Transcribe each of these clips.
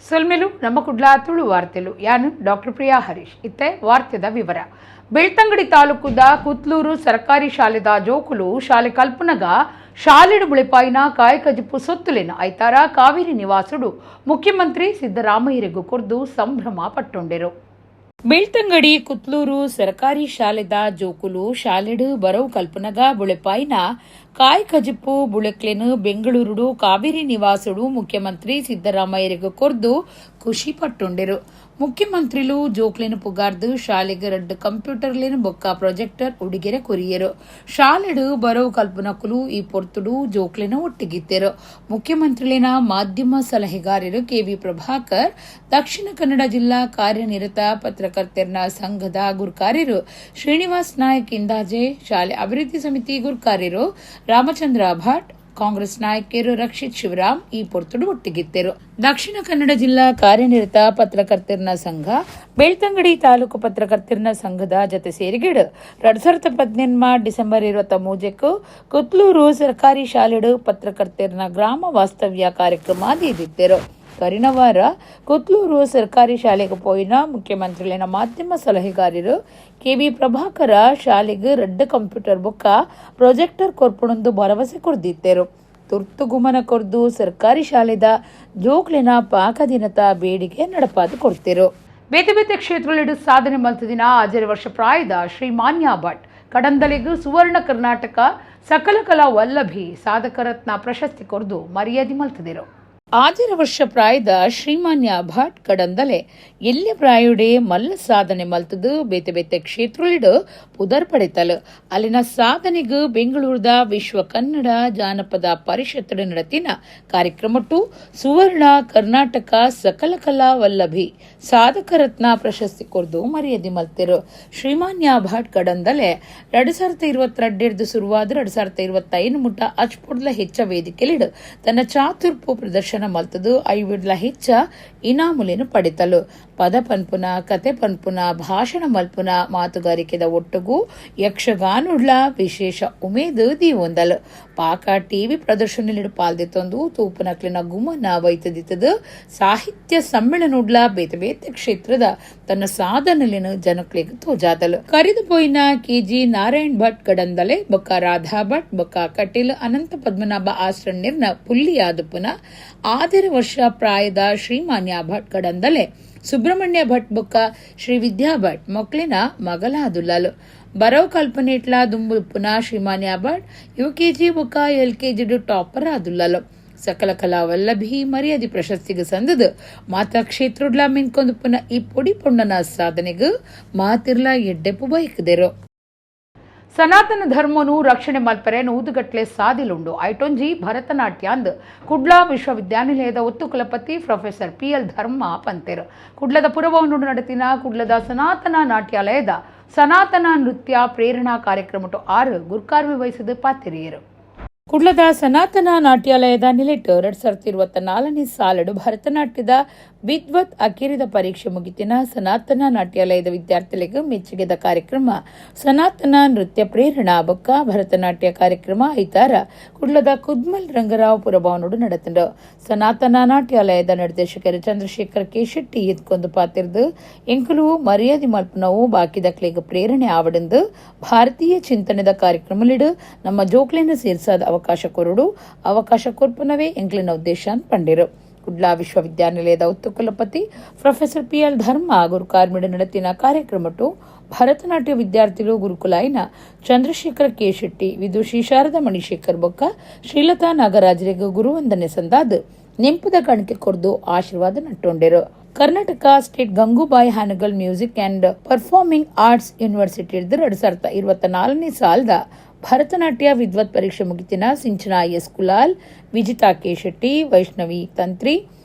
ಸೊಲ್ಮೆಲು ನಮ್ಮ ಕುಡ್ಲಾ ತುಳು ವಾರ್ತೆಲು ಯಾನು ಡಾಕ್ಟರ್ ಪ್ರಿಯಾ ಹರೀಶ್ ಇತ್ತೆ ವಾರ್ತೆದ ವಿವರ. ಬೆಳ್ತಂಗಡಿ ತಾಲೂಕುದ ಕುತ್ಲೂರು ಸರ್ಕಾರಿ ಶಾಲೆದ ಜೋಕುಲು ಶಾಲೆ ಕಲ್ಪನಗ ಶಾಲೆಡು ಬುಳಿಪಾಯಿನ ಕಾಯಕಜಿಪ್ಪು ಸೊತ್ತುಲಿನ ಐತಾರ ಕಾವೇರಿ ನಿವಾಸುಡು ಮುಖ್ಯಮಂತ್ರಿ ಸಿದ್ದರಾಮಯ್ಯರಿಗೂ ಕೊರ್ದು ಸಂಭ್ರಮ ಪಟ್ಟೊಂಡೆರು. ಬೆಳ್ತಂಗಡಿ ಕುತ್ಲೂರು ಸರ್ಕಾರಿ ಶಾಲೆದ ಜೋಕುಲು ಶಾಲೆಡು ಬರವು ಕಲ್ಪನಗ ಬುಳೆಪಾಯಿನ ಕಾಯಕಜಿಪ್ಪು ಬುಳೆಕ್ಲೆನು ಬೆಂಗಳೂರುಡು ಕಾವೇರಿ ನಿವಾಸುಡು ಮುಖ್ಯಮಂತ್ರಿ ಸಿದ್ದರಾಮಯ್ಯರಿಗೂ ಕೊರ್ದು ಖುಷಿ ಪಟ್ಟೊಂಡೆರು. ಮುಖ್ಯಮಂತ್ರಿಲು ಜೋಕ್ಲೆನು ಪುಗಾರ್ದು ಶಾಲೆಗೆ 2 ಕಂಪ್ಯೂಟರ್ಲೇನು ಬೊಕ್ಕ ಪ್ರೊಜೆಕ್ಟರ್ ಉಡಿಗೆರೆ ಕೊರಿಯರು. ಶಾಲೆಡು ಬರವು ಕಲ್ಪನಕುಲು ಈ ಪೊರ್ತುಡು ಜೋಕ್ಲೆನ ಒಟ್ಟಿಗಿತ್ತರು. ಮುಖ್ಯಮಂತ್ರಿಲಿನ ಮಾಧ್ಯಮ ಸಲಹೆಗಾರರು ಕೆವಿ ಪ್ರಭಾಕರ್, ದಕ್ಷಿಣ ಕನ್ನಡ ಜಿಲ್ಲಾ ಕಾರ್ಯನಿರತ ಪತ್ರಕರ್ತರ ಸಂಘದ ಗುರ್ಕಾರ್ಯರು ಶ್ರೀನಿವಾಸ್ ನಾಯಕ್ ಇಂದಾಜೆ, ಶಾಲೆ ಅಭಿವೃದ್ಧಿ ಸಮಿತಿ ಗುರ್ಕಾರ್ಯರು ರಾಮಚಂದ್ರ ಭಟ್, ಕಾಂಗ್ರೆಸ್ ನಾಯಕರು ರಕ್ಷಿತ್ ಶಿವರಾಮ್ ಈ ಪೊರ್ತುಡು ಒಟ್ಟಿಗಿತ್ತರು. ದಕ್ಷಿಣ ಕನ್ನಡ ಜಿಲ್ಲಾ ಕಾರ್ಯನಿರತ ಪತ್ರಕರ್ತರ ಸಂಘ, ಬೆಳ್ತಂಗಡಿ ತಾಲೂಕು ಪತ್ರಕರ್ತರ ಸಂಘದ ಜತೆ ಸೇರಿಗಿಡು 2018 ಡಿಸೆಂಬರ್ 23 ಕುತ್ಲೂರು ಸರ್ಕಾರಿ ಶಾಲೆಡು ಪತ್ರಕರ್ತರ ಗ್ರಾಮ ವಾಸ್ತವ್ಯ ಕಾರ್ಯಕ್ರಮ ದೀದಿತ್ತರು. ಕರಿನವಾರ ಕುತ್ಲೂರು ಸರ್ಕಾರಿ ಶಾಲೆಗೆ ಪೋಯಿನ ಮುಖ್ಯಮಂತ್ರಿಲಿನ ಮಾಧ್ಯಮ ಸಲಹೆಗಾರರು ಕೆವಿ ಪ್ರಭಾಕರ ಶಾಲೆಗೆ 2 ಕಂಪ್ಯೂಟರ್ ಬೊಕ್ಕ ಪ್ರೊಜೆಕ್ಟರ್ ಕೊರ್ಪುಣಂದು ಭರವಸೆ ಕೊರ್ದಿತ್ತರು. ತುರ್ತು ಗುಮನ ಕೊರ್ದು ಸರ್ಕಾರಿ ಶಾಲೆದ ಜೋಕ್ಲೆನ ಪಾಕದಿನತ ಬೇಡಿಕೆ ನಡಪಾದು ಕೊಡ್ತಿರು. ಬೇತೆ ಬೇತೆ ಕ್ಷೇತ್ರಗಳಿಡು ಸಾಧನೆ ಮಲ್ತದಿನ 10 ವರ್ಷ ಪ್ರಾಯದ ಶ್ರೀಮಾನ್ಯ ಭಟ್ ಕಡಂದಲೆಗೂ ಸುವರ್ಣ ಕರ್ನಾಟಕ ಸಕಲ ಕಲಾ ವಲ್ಲಭಿ ಸಾಧಕರತ್ನ ಪ್ರಶಸ್ತಿ ಕೊರ್ದು ಮರ್ಯಾದೆ ಮಲ್ತದಿರು. 10 ವರ್ಷ ಪ್ರಾಯದ ಶ್ರೀಮಾನ್ಯ ಭಟ್ ಕಡಂದಲೆ ಎಲ್ಲಿ ಪ್ರಾಯುಡೆ ಮಲ್ಲ ಸಾಧನೆ ಮಲ್ತದು ಬೇತೆ ಬೇತೆ ಕ್ಷೇತ್ರಗಳಿಡು ಪುದರ್ ಪಡೆತಲು ಅಲ್ಲಿನ ಸಾಧನೆಗೂ ಬೆಂಗಳೂರದ ವಿಶ್ವ ಕನ್ನಡ ಜಾನಪದ ಪರಿಷತ್ ನಡತಿನ ಕಾರ್ಯಕ್ರಮಟ್ಟು ಸುವರ್ಣ ಕರ್ನಾಟಕ ಸಕಲ ಕಲಾ ವಲ್ಲಭಿ ಸಾಧಕರತ್ನ ಪ್ರಶಸ್ತಿ ಕೊರ್ದು ಮರ್ಯಾದೆ ಮಲ್ತಿರು. ಶ್ರೀಮಾನ್ಯ ಭಟ್ ಕಡಂದಲೆ 2022 ಶುರುವಾದ 2025 ಮುಟ್ಟ ಅಚ್ಪುಡ್ಲ ಹೆಚ್ಚ ವೇದಿಕೆಲಿಡು ತನ್ನ ಚಾತುರ್ಪು ಪ್ರದರ್ಶನ ಮಲ್ತದು 5 ಹೆಚ್ಚ ಇನಾಮುಲೇನು ಪಡೆತಲು ಪದ ಪನ್ಪುನ, ಕತೆ ಪನ್ಪುನ, ಭಾಷಣ ಮಲ್ಪುನ, ಮಾತುಗಾರಿಕೆದ ಒಟ್ಟುಗೂ ಯಕ್ಷಗಾನುಡ್ಲ ವಿಶೇಷ ಉಮೇದು ದೀವೊಂದಲು ಪಾಕ ಟಿವಿ ಪ್ರದರ್ಶನಲಿಡು ಪಾಲ್ದಿತ್ತೊಂದು ತೂಪುನಕ್ಲಿನ ಗುಮನ ವೈತದಿತ್ತದು ಸಾಹಿತ್ಯ ಸಮ್ಮೇಳನುಡ್ಲ ಬೇತೆ ಬೇತೆ ಕ್ಷೇತ್ರದ ತನ್ನ ಸಾಧನೆಲಿನ ಜನಕ್ಲಿಗೆ ತೋಜಾದಲು ಕರಿದು ಪೋಯಿನ ಕೆಜಿ ನಾರಾಯಣ್ ಭಟ್ ಕಡಂದಲೆ ಬೊಕ್ಕ ರಾಧಾ ಭಟ್ ಬೊಕ್ಕ ಕಟೀಲ್ ಅನಂತ ಪದ್ಮನಾಭ ಆಶ್ರಣ್ಯರ್ನ ಪುಲ್ಲಿಯಾದುಪುನ 10 ವರ್ಷ ಪ್ರಾಯದ ಶ್ರೀಮಾನ್ಯ ಭಟ್ ಕಡಂದಲೆ ಸುಬ್ರಹ್ಮಣ್ಯ ಭಟ್ ಬೊಕ್ಕ ಶ್ರೀ ವಿದ್ಯಾ ಭಟ್ ಮೊಕ್ಲಿನ ಮಗಲಾದುಲ್ಲಲು ಬರವು ಕಲ್ಪನೆ ಇಟ್ಲ ದುಂಬುಪುನ ಶ್ರೀಮಾನ್ಯ ಭಟ್ ಯುಕೆಜಿ ಬೊಕ್ಕ LKG ಟಾಪರ್ ಆದುಲ್ಲಲು ಸಕಲ ಕಲಾ ವಲ್ಲಭಿ ಮರ್ಯಾದೆ ಪ್ರಶಸ್ತಿಗೆ ಸಂದದು ಮಾತಾ ಕ್ಷೇತ್ರಡ್ಲ ಮಿನ್ಕೊಂದು ಪುನ ಈ ಪೊಡಿ ಪೊಂಡನ ಸಾಧನೆಗೂ ಮಾತಿರ್ಲ ಎಡ್ಡೆಪ್ಪು ಬೈಕದೆರು. ಸನಾತನ ಧರ್ಮನು ರಕ್ಷಣೆ ಮಲ್ಪರೆ ನೂದುಗಟ್ಲೆ ಸಾದಿಲುಂಡು ಐಟೊಂಜಿ ಭರತನಾಟ್ಯಾಂದ್ ಕುಡ್ಲಾ ವಿಶ್ವವಿದ್ಯಾನಿಲಯದ ಒತ್ತು ಕುಲಪತಿ ಪ್ರೊಫೆಸರ್ PL ಧರ್ಮ ಪಂತೆರು ಕುಡ್ಲದ ಪುರಭವನ ನಡತಿನ ಕುಡ್ಲದ ಸನಾತನ ನಾಟ್ಯಾಲಯದ ಸನಾತನ ನೃತ್ಯ ಪ್ರೇರಣಾ ಕಾರ್ಯಕ್ರಮ 6 ಗುರ್ಕಾರ್ವಿ ವಹಿಸಿದ ಪಾತಿರಿಯರು. ಕುಡ್ಲದ ಸನಾತನ ನಾಟ್ಯಾಲಯದ ನಿಲೆಟ್ 2024 ಸಾಲಡು ಭರತನಾಟ್ಯದ ವಿದ್ವತ್ ಅಕಿರಿದ ಪರೀಕ್ಷೆ ಮುಗಿತಿನ ಸನಾತನ ನಾಟ್ಯಾಲಯದ ವಿದ್ಯಾರ್ಥಿಗಳಿಗೆ ಮೆಚ್ಚುಗೆದ ಕಾರ್ಯಕ್ರಮ ಸನಾತನ ನೃತ್ಯ ಪ್ರೇರಣಾ ಬೊಕ್ಕ ಭರತನಾಟ್ಯ ಕಾರ್ಯಕ್ರಮ ಐತಾರ ಕುಡ್ಲದ ಕುದ್ಮಲ್ ರಂಗರಾವ್ ಪುರಭವನೋಡು ನಡೆತಂಡು. ಸನಾತನ ನಾಟ್ಯಾಲಯದ ನಿರ್ದೇಶಕರು ಚಂದ್ರಶೇಖರ್ ಕೆ ಶೆಟ್ಟಿ ಎತ್ಕೊಂದು ಪಾತಿರ್ದು ಎಂಕಲು ಮರ್ಯಾದೆ ಮಲ್ಪನವು ಬಾಕಿದಕ್ಲಿಗೆ ಪ್ರೇರಣೆ ಆವಡಂದು ಭಾರತೀಯ ಚಿಂತನೆದ ಕಾರ್ಯಕ್ರಮಲಿಡು ನಮ್ಮ ಜೋಕ್ಲೆನ ಸೇರ್ಸಾದ ಅವಕಾಶ ಕೊರ್ಪುನವೇ ಎಂಕ್ಲಿನ ಉದ್ದೇಶ ಅಂತ ಪಂಡಿರು. ಕುಡ್ಲಾ ವಿಶ್ವವಿದ್ಯಾನಿಲಯದ ಒತ್ತು ಕುಲಪತಿ ಪ್ರೊಫೆಸರ್ PL ಧರ್ಮ ಗುರುಕಾರ್ಮಿಡ ನಡತಿನ ಕಾರ್ಯಕ್ರಮಟ್ಟು ಭರತನಾಟ್ಯ ವಿದ್ಯಾರ್ಥಿಗಳು ಗುರುಕುಲಾಯಿನ ಚಂದ್ರಶೇಖರ್ ಕೆ ಶೆಟ್ಟಿ, ವಿದುಷಿ ಶಾರದಾ ಮಣಿಶೇಖರ್ ಬೊಕ್ಕ ಶ್ರೀಲತಾ ನಾಗರಾಜರಿಗೆ ಗುರುವಂದನೆ ಸಂದಾದ ನೆಂಪುದ ಕಾಣಿಕೆ ಕೊರ್ದು ಆಶೀರ್ವಾದ ನಟ್ಟೊಂಡೆರು. Karnataka state Gangubai Hangal music and performing arts university 2024 ಸಾಲದ ಭರತನಾಟ್ಯ ವಿದ್ವತ್ ಪರೀಕ್ಷೆ ಮುಗಿತಿನ Sinchana S Kulal, Vijitha K Shetty, Vaishnavi Tantri,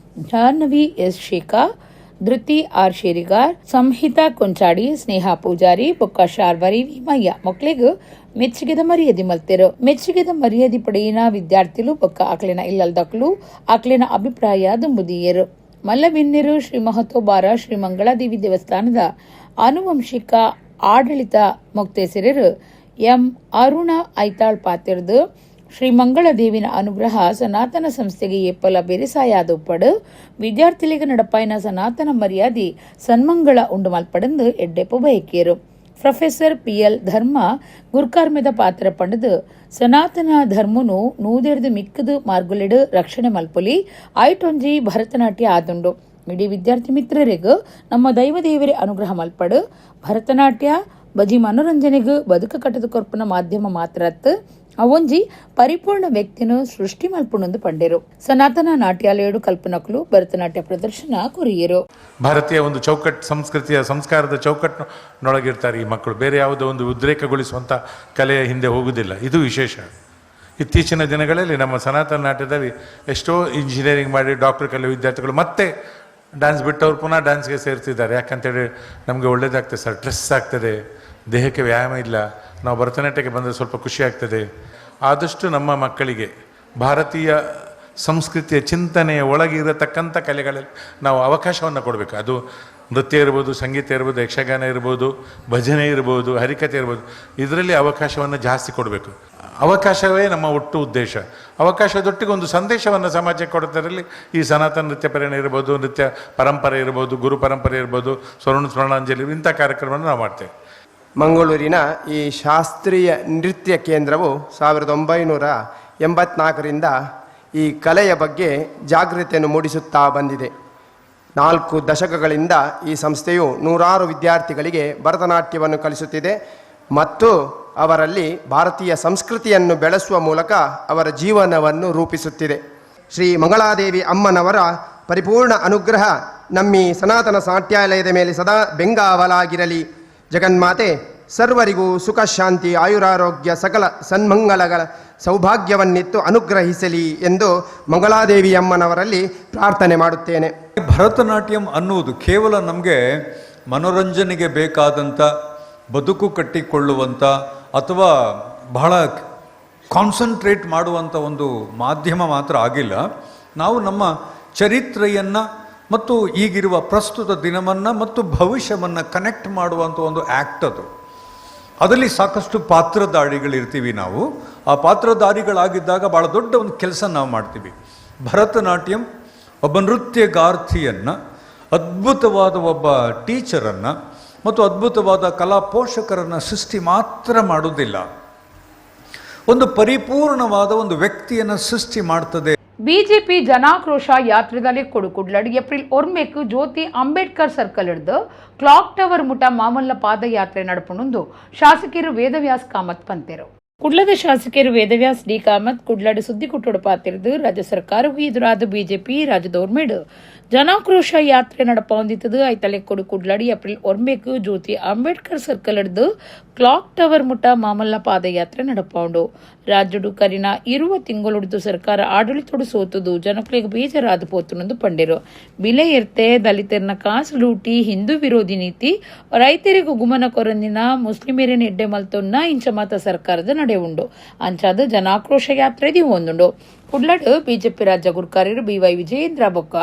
Jahnavi S Shekha, Dhriti R Sherigar, Samhita Konchadi, Sneha Poojary ಬೊಕ್ಕ ಶಾರ್ವರಿ ಭೀಮಯ್ಯ ಮೊಕ್ಲೆಗೂ ಮೆಚ್ಚುಗೆದ ಮರ್ಯಾದೆ ಮಲ್ತೆರು. ಮೆಚ್ಚುಗೆದ ಮರ್ಯಾದೆ ಪಡೆಯಿನ ವಿದ್ಯಾರ್ಥಿಗಳು ಬೊಕ್ಕ ಆಕ್ಲಿನ ಇಲ್ಲಲ್ದಕ್ಲು ಆಕ್ಲಿನ ಅಭಿಪ್ರಾಯ ದುಂಬುದಿಯರು. ಮಲ್ಲಬಿನ್ನೆರು ಶ್ರೀ ಮಹತೋಬಾರ ಶ್ರೀ ಮಂಗಳಾದೇವಿ ದೇವಸ್ಥಾನದ ಆನುವಂಶಿಕ ಆಡಳಿತ ಮೊಕ್ತೇಸರರು ಎಂ ಅರುಣ ಐತಾಳ್ ಪಾತಿರ್ದು ಶ್ರೀ ಮಂಗಳದೇವಿನ ಅನುಗ್ರಹ ಸನಾತನ ಸಂಸ್ಥೆಗೆ ಏಪಲ ಬೆರಿಸಾಯಾದ ಉಪ್ಪಡು ವಿದ್ಯಾರ್ಥಿಗಳಿಗೆ ನಡಪಾಯಿನ ಸನಾತನ ಮರ್ಯಾದೆ ಸನ್ಮಂಗಳ ಉಂಡು ಮಲ್ಪಡಂದು ಎಡ್ಡೆಪ್ಪು ಬಯಕೇರು. ಪ್ರೊಫೆಸರ್ PL ಧರ್ಮ ಗುರ್ಕಾರ್ಮೆದ ಪಾತ್ರ ಪಂಡದು ಸನಾತನ ಧರ್ಮನು ನೂದೆಡ್ದು ಮಿಕ್ಕದು ಮಾರ್ಗುಲೆಡು ರಕ್ಷಣೆ ಮಲ್ಪೊಲಿ ಐಟೊಂಜಿ ಭರತನಾಟ್ಯ ಆದುಂಡು. ಇಡೀ ವಿದ್ಯಾರ್ಥಿ ಮಿತ್ರರಿಗೂ ನಮ್ಮ ದೈವದೇವರೇ ಅನುಗ್ರಹ ಮಲ್ಪಡು ಭರತನಾಟ್ಯ ಬಜಿ ಮನೋರಂಜನೆಗೂ ಬದುಕು ಕಟ್ಟದ ಕೊರ್ಪನ ಮಾಧ್ಯಮ ಮಾತ್ರತ್ ಅವೊಂಜಿ ಪರಿಪೂರ್ಣ ವ್ಯಕ್ತಿನ ಸೃಷ್ಟಿ ಮಲ್ಪುಣೊಂದು ಪಂಡೇರು. ಸನಾತನ ನಾಟ್ಯಾಲಯಡು ಕಲ್ಪನಕಲು ಭರತನಾಟ್ಯ ಪ್ರದರ್ಶನ ಕೊರಿಯರು. ಭಾರತೀಯ ಒಂದು ಚೌಕಟ್ಟು ಸಂಸ್ಕೃತಿಯ ಸಂಸ್ಕಾರದ ಚೌಕಟ್ಟಿನೊಳಗಿರ್ತಾರೆ ಈ ಮಕ್ಕಳು. ಬೇರೆ ಯಾವುದೋ ಒಂದು ಉದ್ರೇಕಗೊಳಿಸುವಂಥ ಕಲೆಯ ಹಿಂದೆ ಹೋಗುವುದಿಲ್ಲ. ಇದು ವಿಶೇಷ. ಇತ್ತೀಚಿನ ದಿನಗಳಲ್ಲಿ ನಮ್ಮ ಸನಾತನ ನಾಟ್ಯದಲ್ಲಿ ಎಷ್ಟೋ ಇಂಜಿನಿಯರಿಂಗ್ ಮಾಡಿ ಡಾಕ್ಟರ್ ಕಲಿಯೋ ವಿದ್ಯಾರ್ಥಿಗಳು ಮತ್ತೆ ಡ್ಯಾನ್ಸ್ ಬಿಟ್ಟವ್ರು ಪುನಃ ಡ್ಯಾನ್ಸ್ಗೆ ಸೇರ್ತಿದ್ದಾರೆ. ಯಾಕಂತೇಳಿ ನಮಗೆ ಒಳ್ಳೇದಾಗ್ತದೆ ಸರ್, ಸ್ಟ್ರೆಸ್ ಆಗ್ತದೆ, ದೇಹಕ್ಕೆ ವ್ಯಾಯಾಮ ಇಲ್ಲ, ನಾವು ಭರತನಾಟ್ಯಕ್ಕೆ ಬಂದರೆ ಸ್ವಲ್ಪ ಖುಷಿ ಆಗ್ತದೆ. ಆದಷ್ಟು ನಮ್ಮ ಮಕ್ಕಳಿಗೆ ಭಾರತೀಯ ಸಂಸ್ಕೃತಿಯ ಚಿಂತನೆಯ ಒಳಗೆ ಇರತಕ್ಕಂಥ ಕಲೆಗಳಲ್ಲಿ ನಾವು ಅವಕಾಶವನ್ನು ಕೊಡಬೇಕು. ಅದು ನೃತ್ಯ ಇರ್ಬೋದು, ಸಂಗೀತ ಇರ್ಬೋದು, ಯಕ್ಷಗಾನ ಇರ್ಬೋದು, ಭಜನೆ ಇರ್ಬೋದು, ಹರಿಕತೆ ಇರ್ಬೋದು. ಇದರಲ್ಲಿ ಅವಕಾಶವನ್ನು ಜಾಸ್ತಿ ಕೊಡಬೇಕು. ಅವಕಾಶವೇ ನಮ್ಮ ಒಟ್ಟು ಉದ್ದೇಶ. ಅವಕಾಶದೊಟ್ಟಿಗೆ ಒಂದು ಸಂದೇಶವನ್ನು ಸಮಾಜಕ್ಕೆ ಕೊಡೋದರಲ್ಲಿ ಈ ಸನಾತನ ನೃತ್ಯ ಪ್ರೇರಣೆ ಇರ್ಬೋದು, ನೃತ್ಯ ಪರಂಪರೆ ಇರ್ಬೋದು, ಗುರು ಪರಂಪರೆ ಇರ್ಬೋದು, ಸ್ವರ್ಣ ಸ್ಮರಣಾಂಜಲಿ ಇಂಥ ಕಾರ್ಯಕ್ರಮವನ್ನು ನಾವು ಮಾಡ್ತೇವೆ. ಮಂಗಳೂರಿನ ಈ ಶಾಸ್ತ್ರೀಯ ನೃತ್ಯ ಕೇಂದ್ರವು 1984ರಿಂದ ಈ ಕಲೆಯ ಬಗ್ಗೆ ಜಾಗೃತಿಯನ್ನು ಮೂಡಿಸುತ್ತಾ ಬಂದಿದೆ. 4 ದಶಕಗಳಿಂದ ಈ ಸಂಸ್ಥೆಯು ನೂರಾರು ವಿದ್ಯಾರ್ಥಿಗಳಿಗೆ ಭರತನಾಟ್ಯವನ್ನು ಕಲಿಸುತ್ತಿದೆ ಮತ್ತು ಅವರಲ್ಲಿ ಭಾರತೀಯ ಸಂಸ್ಕೃತಿಯನ್ನು ಬೆಳೆಸುವ ಮೂಲಕ ಅವರ ಜೀವನವನ್ನು ರೂಪಿಸುತ್ತಿದೆ. ಶ್ರೀ ಮಂಗಳಾದೇವಿ ಅಮ್ಮನವರ ಪರಿಪೂರ್ಣ ಅನುಗ್ರಹ ನಮ್ಮಿ ಸನಾತನ ನಾಟ್ಯಾಲಯದ ಮೇಲೆ ಸದಾ ಬೆಂಗಾವಲಾಗಿರಲಿ. ಜಗನ್ಮಾತೆ ಸರ್ವರಿಗೂ ಸುಖ, ಶಾಂತಿ, ಆಯುರಾರೋಗ್ಯ, ಸಕಲ ಸನ್ಮಂಗಲಗಳ ಸೌಭಾಗ್ಯವನ್ನಿತ್ತು ಅನುಗ್ರಹಿಸಲಿ ಎಂದು ಮಂಗಳಾದೇವಿ ಅಮ್ಮನವರಲ್ಲಿ ಪ್ರಾರ್ಥನೆ ಮಾಡುತ್ತೇನೆ. ಭರತನಾಟ್ಯಂ ಅನ್ನುವುದು ಕೇವಲ ನಮಗೆ ಮನೋರಂಜನೆಗೆ ಬೇಕಾದಂಥ, ಬದುಕು ಕಟ್ಟಿಕೊಳ್ಳುವಂಥ ಅಥವಾ ಬಹಳ ಕಾನ್ಸಂಟ್ರೇಟ್ ಮಾಡುವಂಥ ಒಂದು ಮಾಧ್ಯಮ ಮಾತ್ರ ಆಗಿಲ್ಲ. ನಾವು ನಮ್ಮ ಚರಿತ್ರೆಯನ್ನು ಮತ್ತು ಈಗಿರುವ ಪ್ರಸ್ತುತ ದಿನವನ್ನು ಮತ್ತು ಭವಿಷ್ಯವನ್ನು ಕನೆಕ್ಟ್ ಮಾಡುವಂಥ ಒಂದು ಆ್ಯಕ್ಟ್ ಅದು. ಅದರಲ್ಲಿ ಸಾಕಷ್ಟು ಪಾತ್ರಧಾರಿಗಳಿರ್ತೀವಿ ನಾವು. ಆ ಪಾತ್ರಧಾರಿಗಳಾಗಿದ್ದಾಗ ಭಾಳ ದೊಡ್ಡ ಒಂದು ಕೆಲಸ ನಾವು ಮಾಡ್ತೀವಿ. ಭರತನಾಟ್ಯಂ ಒಬ್ಬ ನೃತ್ಯಗಾರ್ತಿಯನ್ನು, ಅದ್ಭುತವಾದ ಒಬ್ಬ ಟೀಚರನ್ನು ಮತ್ತು ಅದ್ಭುತವಾದ ಕಲಾ ಪೋಷಕರನ್ನು ಸೃಷ್ಟಿ ಮಾತ್ರ ಮಾಡುವುದಿಲ್ಲ, ಒಂದು ಪರಿಪೂರ್ಣವಾದ ಒಂದು ವ್ಯಕ್ತಿಯನ್ನು ಸೃಷ್ಟಿ ಮಾಡ್ತದೆ. ಬಿಜೆಪಿ ಜನಾಕ್ರೋಶ ಯಾತ್ರೆದಲ್ಲಿ ಕೊಡುಕುಡ್ಲಡ್ ಏಪ್ರಿಲ್ 1 ಜ್ಯೋತಿ ಅಂಬೇಡ್ಕರ್ ಸರ್ಕಲ್ ಹಿಡಿದು ಕ್ಲಾಕ್ ಟವರ್ ಮುಟ ಮಾಮಲ್ಲ ಪಾದಯಾತ್ರೆ ನಡಪುಣುಂದು ಶಾಸಕರು ವೇದವ್ಯಾಸ್ ಕಾಮತ್ ಪಂತೆರು. ಕುಡ್ಲದ ಶಾಸಕರು ವೇದವ್ಯಾಸ್ ಡಿ ಕಾಮತ್ ಕುಡ್ಲಡ್ ಸುದ್ದಿ ಕುಟ್ಟುಡು ಪಾತಿರ್ದು ರಾಜ್ಯ ಸರ್ಕಾರಕ್ಕೂ ಎದುರಾದ ಬಿಜೆಪಿ ರಾಜ್ಯದೋರ್ಮೇಡು ಜನಾಕ್ರೋಶ ಯಾತ್ರೆ ನಡಪೊಂದಿತ್ತದು. ಐತಲೆ ಕೊಡುಕುಡ್ಲಡ್ ಏಪ್ರಿಲ್ 1 ಜ್ಯೋತಿ ಅಂಬೇಡ್ಕರ್ ಸರ್ಕಲ್ ಹಿಡಿದು ಕ್ಲಾಕ್ ಟವರ್ ಮುಟ ಮಾಮಲ್ಲ ಪಾದಯಾತ್ರೆ ನಡಪೌಂಡು. ರಾಜ್ಯಡು ಕರಿನ ಇರುವ ತಿಂಗಳುಡಿದು ಸರ್ಕಾರ ಆಡಳಿತೋಡು ಸೋತುದು ಜನಕ್ಲಿಗೆ ಬೇಜಾರಾದ ಪೋತುನೊಂದು ಪಂಡಿರು. ಬಿಲೆ ಇರ್ತೆ ದಲಿತರನ್ನ ಕಾಸು ಲೂಟಿ ಹಿಂದೂ ವಿರೋಧಿ ನೀತಿ ರೈತರಿಗೂ ಗುಮನ ಕೊರಂದಿನ ಮುಸ್ಲಿಮೇರಿನ ಎಡ್ಡೆ ಮಲ್ತೊನ್ನ ಇಂಚ ಮಾತ ಸರ್ಕಾರದ ನಡೆ ಉಂಡು ಅಂಚಾದ ಜನಾಕ್ರೋಶ ಯಾತ್ರೆದಿ ಹೊಂದುಂಡು. ಕುಡ್ಲಡ್ ಬಿಜೆಪಿ ರಾಜ್ಯ ಗುರ್ಕಾರ್ಯರು BY ವಿಜಯೇಂದ್ರ ಬೊಕ್ಕ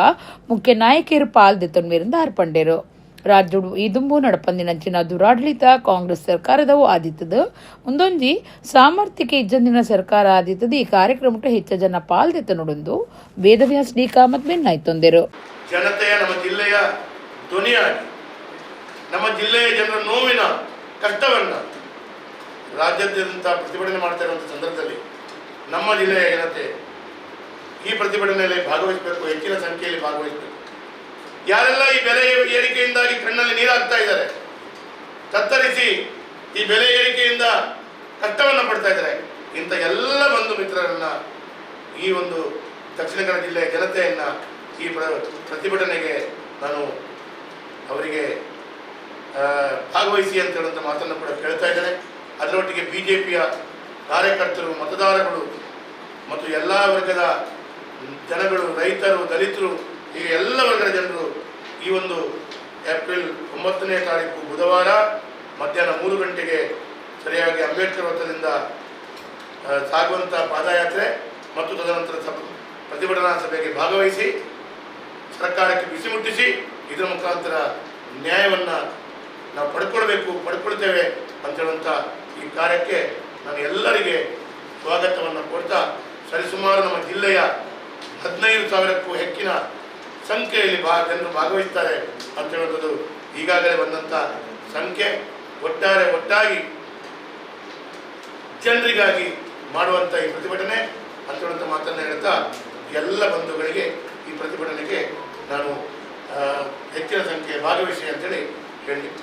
ಮುಖ್ಯ ನಾಯಕಿಯರು ಪಾಲ್ದೆತ್ತೊಂದು ಅರ್ಪಂಡೇರು. ರಾಜ್ಯಡು ಇದುಂಬು ನಡಪಂದಿನಂಚಿನ ದುರಾಡಳಿತ ಕಾಂಗ್ರೆಸ್ ಸರ್ಕಾರದವು ಆದಿತ್ತದು ಒಂದೊಂಜಿ ಸಾಮರ್ಥ್ಯಕ್ಕೆ ಇಜ್ಜಂದಿನ ಸರ್ಕಾರ ಆದಿತ್ತದು. ಈ ಕಾರ್ಯಕ್ರಮಕ್ಕೆ ಹೆಚ್ಚು ಜನ ಪಾಲ್ದೆತ್ತ ನೋಡೊಂದು ವೇದವ್ಯಾಸ್ ಡಿ ಕಾಮತ್ ಬೆನ್ನಾಯ್ತೊಂದೆರು. ಜನತೆಯ ನಮ್ಮ ಜಿಲ್ಲೆಯ ಧ್ವನಿಯಾಗಿ ನಮ್ಮ ಜಿಲ್ಲೆಯ ಜನರ ನೋವಿನ ಕಷ್ಟವನ್ನ ರಾಜ್ಯಾದ್ಯಂತ ಪ್ರತಿಭಟನೆ ಮಾಡ್ತಾ ಇರುವಂಥ ಸಂದರ್ಭದಲ್ಲಿ ನಮ್ಮ ಜಿಲ್ಲೆಯ ಜನತೆ ಈ ಪ್ರತಿಭಟನೆಯಲ್ಲಿ ಭಾಗವಹಿಸಬೇಕು, ಹೆಚ್ಚಿನ ಸಂಖ್ಯೆಯಲ್ಲಿ ಭಾಗವಹಿಸಬೇಕು. ಯಾರೆಲ್ಲ ಈ ಬೆಲೆ ಏರಿಕೆಯಿಂದಾಗಿ ಕಣ್ಣಲ್ಲಿ ನೀರಾಗ್ತಾ ಇದ್ದಾರೆ, ತತ್ತರಿಸಿ ಈ ಬೆಲೆ ಏರಿಕೆಯಿಂದ ಕಷ್ಟವನ್ನು ಪಡ್ತಾ ಇದ್ದಾರೆ, ಇಂಥ ಎಲ್ಲ ಬಂಧು ಮಿತ್ರರನ್ನ ಈ ಒಂದು ದಕ್ಷಿಣ ಕನ್ನಡ ಜಿಲ್ಲೆಯ ಜನತೆಯನ್ನ ಈ ಪ್ರತಿಭಟನೆಗೆ ನಾನು ಅವರಿಗೆ ಭಾಗವಹಿಸಿ ಅಂತ ಹೇಳುವಂಥ ಮಾತನ್ನು ಕೂಡ ಕೇಳ್ತಾ ಇದ್ದೇನೆ. ಅದರೊಟ್ಟಿಗೆ ಬಿಜೆಪಿಯ ಕಾರ್ಯಕರ್ತರು, ಮತದಾರಗಳು ಮತ್ತು ಎಲ್ಲ ವರ್ಗದ ಜನಗಳು, ರೈತರು, ದಲಿತರು, ಈಗ ಎಲ್ಲ ವರ್ಗದ ಜನರು ಈ ಒಂದು ಏಪ್ರಿಲ್ 9ನೇ ತಾರೀಕು ಬುಧವಾರ ಮಧ್ಯಾಹ್ನ 3 ಗಂಟೆಗೆ ಸರಿಯಾಗಿ ಅಂಬೇಡ್ಕರ್ ವೃತ್ತದಿಂದ ಸಾಗುವಂಥ ಪಾದಯಾತ್ರೆ ಮತ್ತು ತದನಂತರ ಪ್ರತಿಭಟನಾ ಸಭೆಗೆ ಭಾಗವಹಿಸಿ ಸರ್ಕಾರಕ್ಕೆ ಬಿಸಿ ಮುಟ್ಟಿಸಿ ಇದರ ಮುಖಾಂತರ ನ್ಯಾಯವನ್ನು ನಾವು ಪಡ್ಕೊಳ್ತೇವೆ ಅಂತ ಹೇಳುವಂಥ ಈ ಕಾರ್ಯಕ್ಕೆ ನಾನು ಎಲ್ಲರಿಗೆ ಸ್ವಾಗತವನ್ನು ಕೊಡ್ತಾ ಸರಿಸುಮಾರು ನಮ್ಮ ಜಿಲ್ಲೆಯ 15,000ಕ್ಕೂ ಹೆಚ್ಚಿನ ಸಂಖ್ಯೆಯಲ್ಲಿ ಜನರು ಭಾಗವಹಿಸ್ತಾರೆ ಅಂತ ಹೇಳುವಂಥದ್ದು ಈಗಾಗಲೇ ಬಂದಂಥ ಸಂಖ್ಯೆ. ಒಟ್ಟಾಗಿ ಜನರಿಗಾಗಿ ಮಾಡುವಂಥ ಈ ಪ್ರತಿಭಟನೆ ಅಂತ ಹೇಳುವಂಥ ಮಾತನ್ನು ಹೇಳ್ತಾ ಎಲ್ಲ ಬಂಧುಗಳಿಗೆ ಈ ಪ್ರತಿಭಟನೆಗೆ ನಾನು ಹೆಚ್ಚಿನ ಸಂಖ್ಯೆ ಭಾಗವಹಿಸಿ ಅಂತೇಳಿ ಹೇಳಲಿಕ್ಕೆ